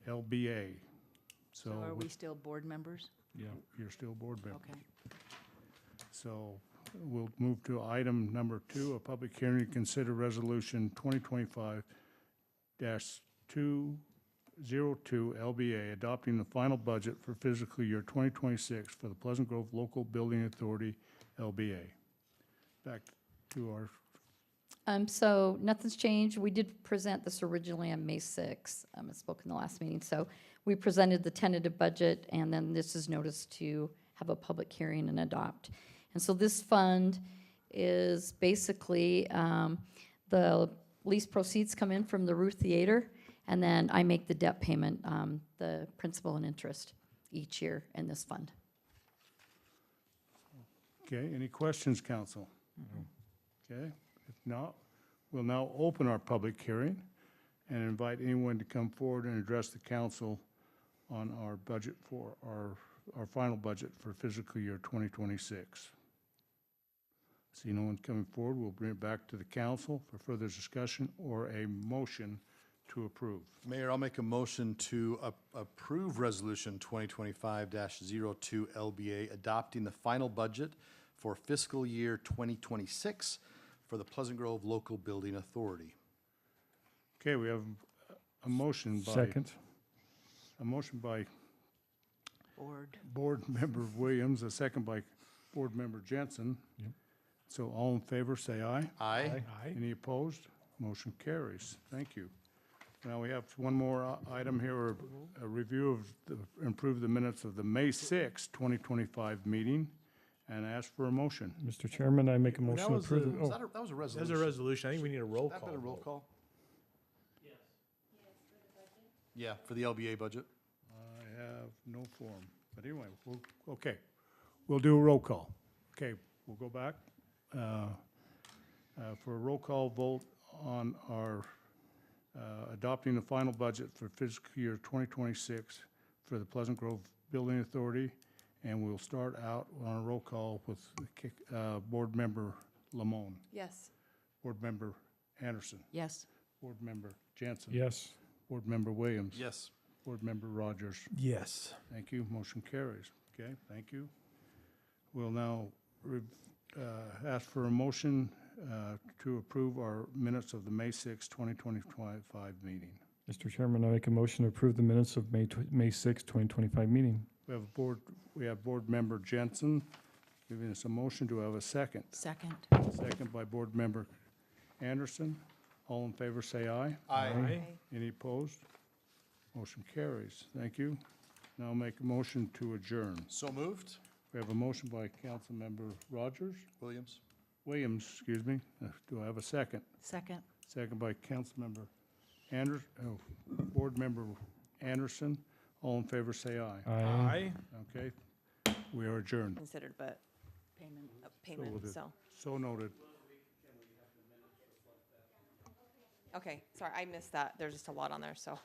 [SPEAKER 1] LBA.
[SPEAKER 4] So are we still board members?
[SPEAKER 1] Yeah, you're still board member.
[SPEAKER 4] Okay.
[SPEAKER 1] So we'll move to item number 2, a public hearing to consider resolution 2025-02 LBA, adopting the final budget for fiscal year 2026 for the Pleasant Grove Local Building Authority, LBA. Back to our,
[SPEAKER 11] So nothing's changed. We did present this originally on May 6th. I spoke in the last meeting. So we presented the tentative budget, and then this is noticed to have a public hearing and adopt. And so this fund is basically, the lease proceeds come in from the Ruth Theater, and then I make the debt payment, the principal and interest each year in this fund.
[SPEAKER 1] okay, any questions, council? Okay, if not, we'll now open our public hearing and invite anyone to come forward and address the council on our budget for our final budget for fiscal year 2026. See no one coming forward, we'll bring it back to the council for further discussion or a motion to approve.
[SPEAKER 3] Mayor, I'll make a motion to approve Resolution 2025-02 LBA, adopting the final budget for fiscal year 2026 for the Pleasant Grove Local Building Authority.
[SPEAKER 1] Okay, we have a motion by.
[SPEAKER 6] Second.
[SPEAKER 1] A motion by. Board Member Williams, a second by Board Member Jensen. So all in favor, say aye.
[SPEAKER 3] Aye.
[SPEAKER 1] Any opposed? Motion carries. Thank you. Now we have one more item here, a review of, improve the minutes of the May 6, 2025 meeting, and ask for a motion.
[SPEAKER 6] Mr. Chairman, I make a motion to
[SPEAKER 2] was
[SPEAKER 6] approve.
[SPEAKER 2] a-
[SPEAKER 6] the- oh,
[SPEAKER 3] That was a
[SPEAKER 2] As
[SPEAKER 3] resolution.
[SPEAKER 2] a resolution, I think we need a roll
[SPEAKER 3] That
[SPEAKER 2] call.
[SPEAKER 3] been a roll
[SPEAKER 2] vote.
[SPEAKER 3] call? Yeah, for the LBA budget.
[SPEAKER 1] I have no form, but anyway, we'll do a roll call. Okay, we'll go back for a roll call vote on our adopting the final budget for fiscal year 2026 for the Pleasant Grove Building Authority, and we'll start out on a roll call with Board Member Lamone,
[SPEAKER 8] Yes.
[SPEAKER 1] Board Member Anderson,
[SPEAKER 4] Yes.
[SPEAKER 1] Board Member Jansen.
[SPEAKER 6] Yes.
[SPEAKER 1] Board Member Williams.
[SPEAKER 3] Yes.
[SPEAKER 1] Board Member Rogers.
[SPEAKER 2] Yes.
[SPEAKER 1] Thank you. Motion carries. Okay, thank you. We'll now ask for a motion to approve our minutes of the May 6, 2025 meeting.
[SPEAKER 6] Mr. Chairman, I make a motion to approve the minutes of May 6, 2025 meeting.
[SPEAKER 1] We have Board Member Jensen giving us a motion. Do I have a second?
[SPEAKER 4] Second.
[SPEAKER 1] Second by Board Member Anderson. All in favor, say aye.
[SPEAKER 2] Aye.
[SPEAKER 1] Any opposed? Motion carries. Thank you. Now make a motion to adjourn.
[SPEAKER 3] So moved.
[SPEAKER 1] We have a motion by Councilmember Rogers,
[SPEAKER 3] Williams?
[SPEAKER 1] Williams, excuse me. Do I have a second?
[SPEAKER 4] Second.
[SPEAKER 1] Second by Councilmember Board Member Anderson. All in favor, say aye.
[SPEAKER 2] Aye.
[SPEAKER 1] Okay, we are adjourned.
[SPEAKER 8] Considered, but
[SPEAKER 4] Payment.
[SPEAKER 8] payment,
[SPEAKER 1] we'll do-
[SPEAKER 8] so.
[SPEAKER 1] So noted.
[SPEAKER 8] Okay, sorry, I missed that. There's just a lot on there, so.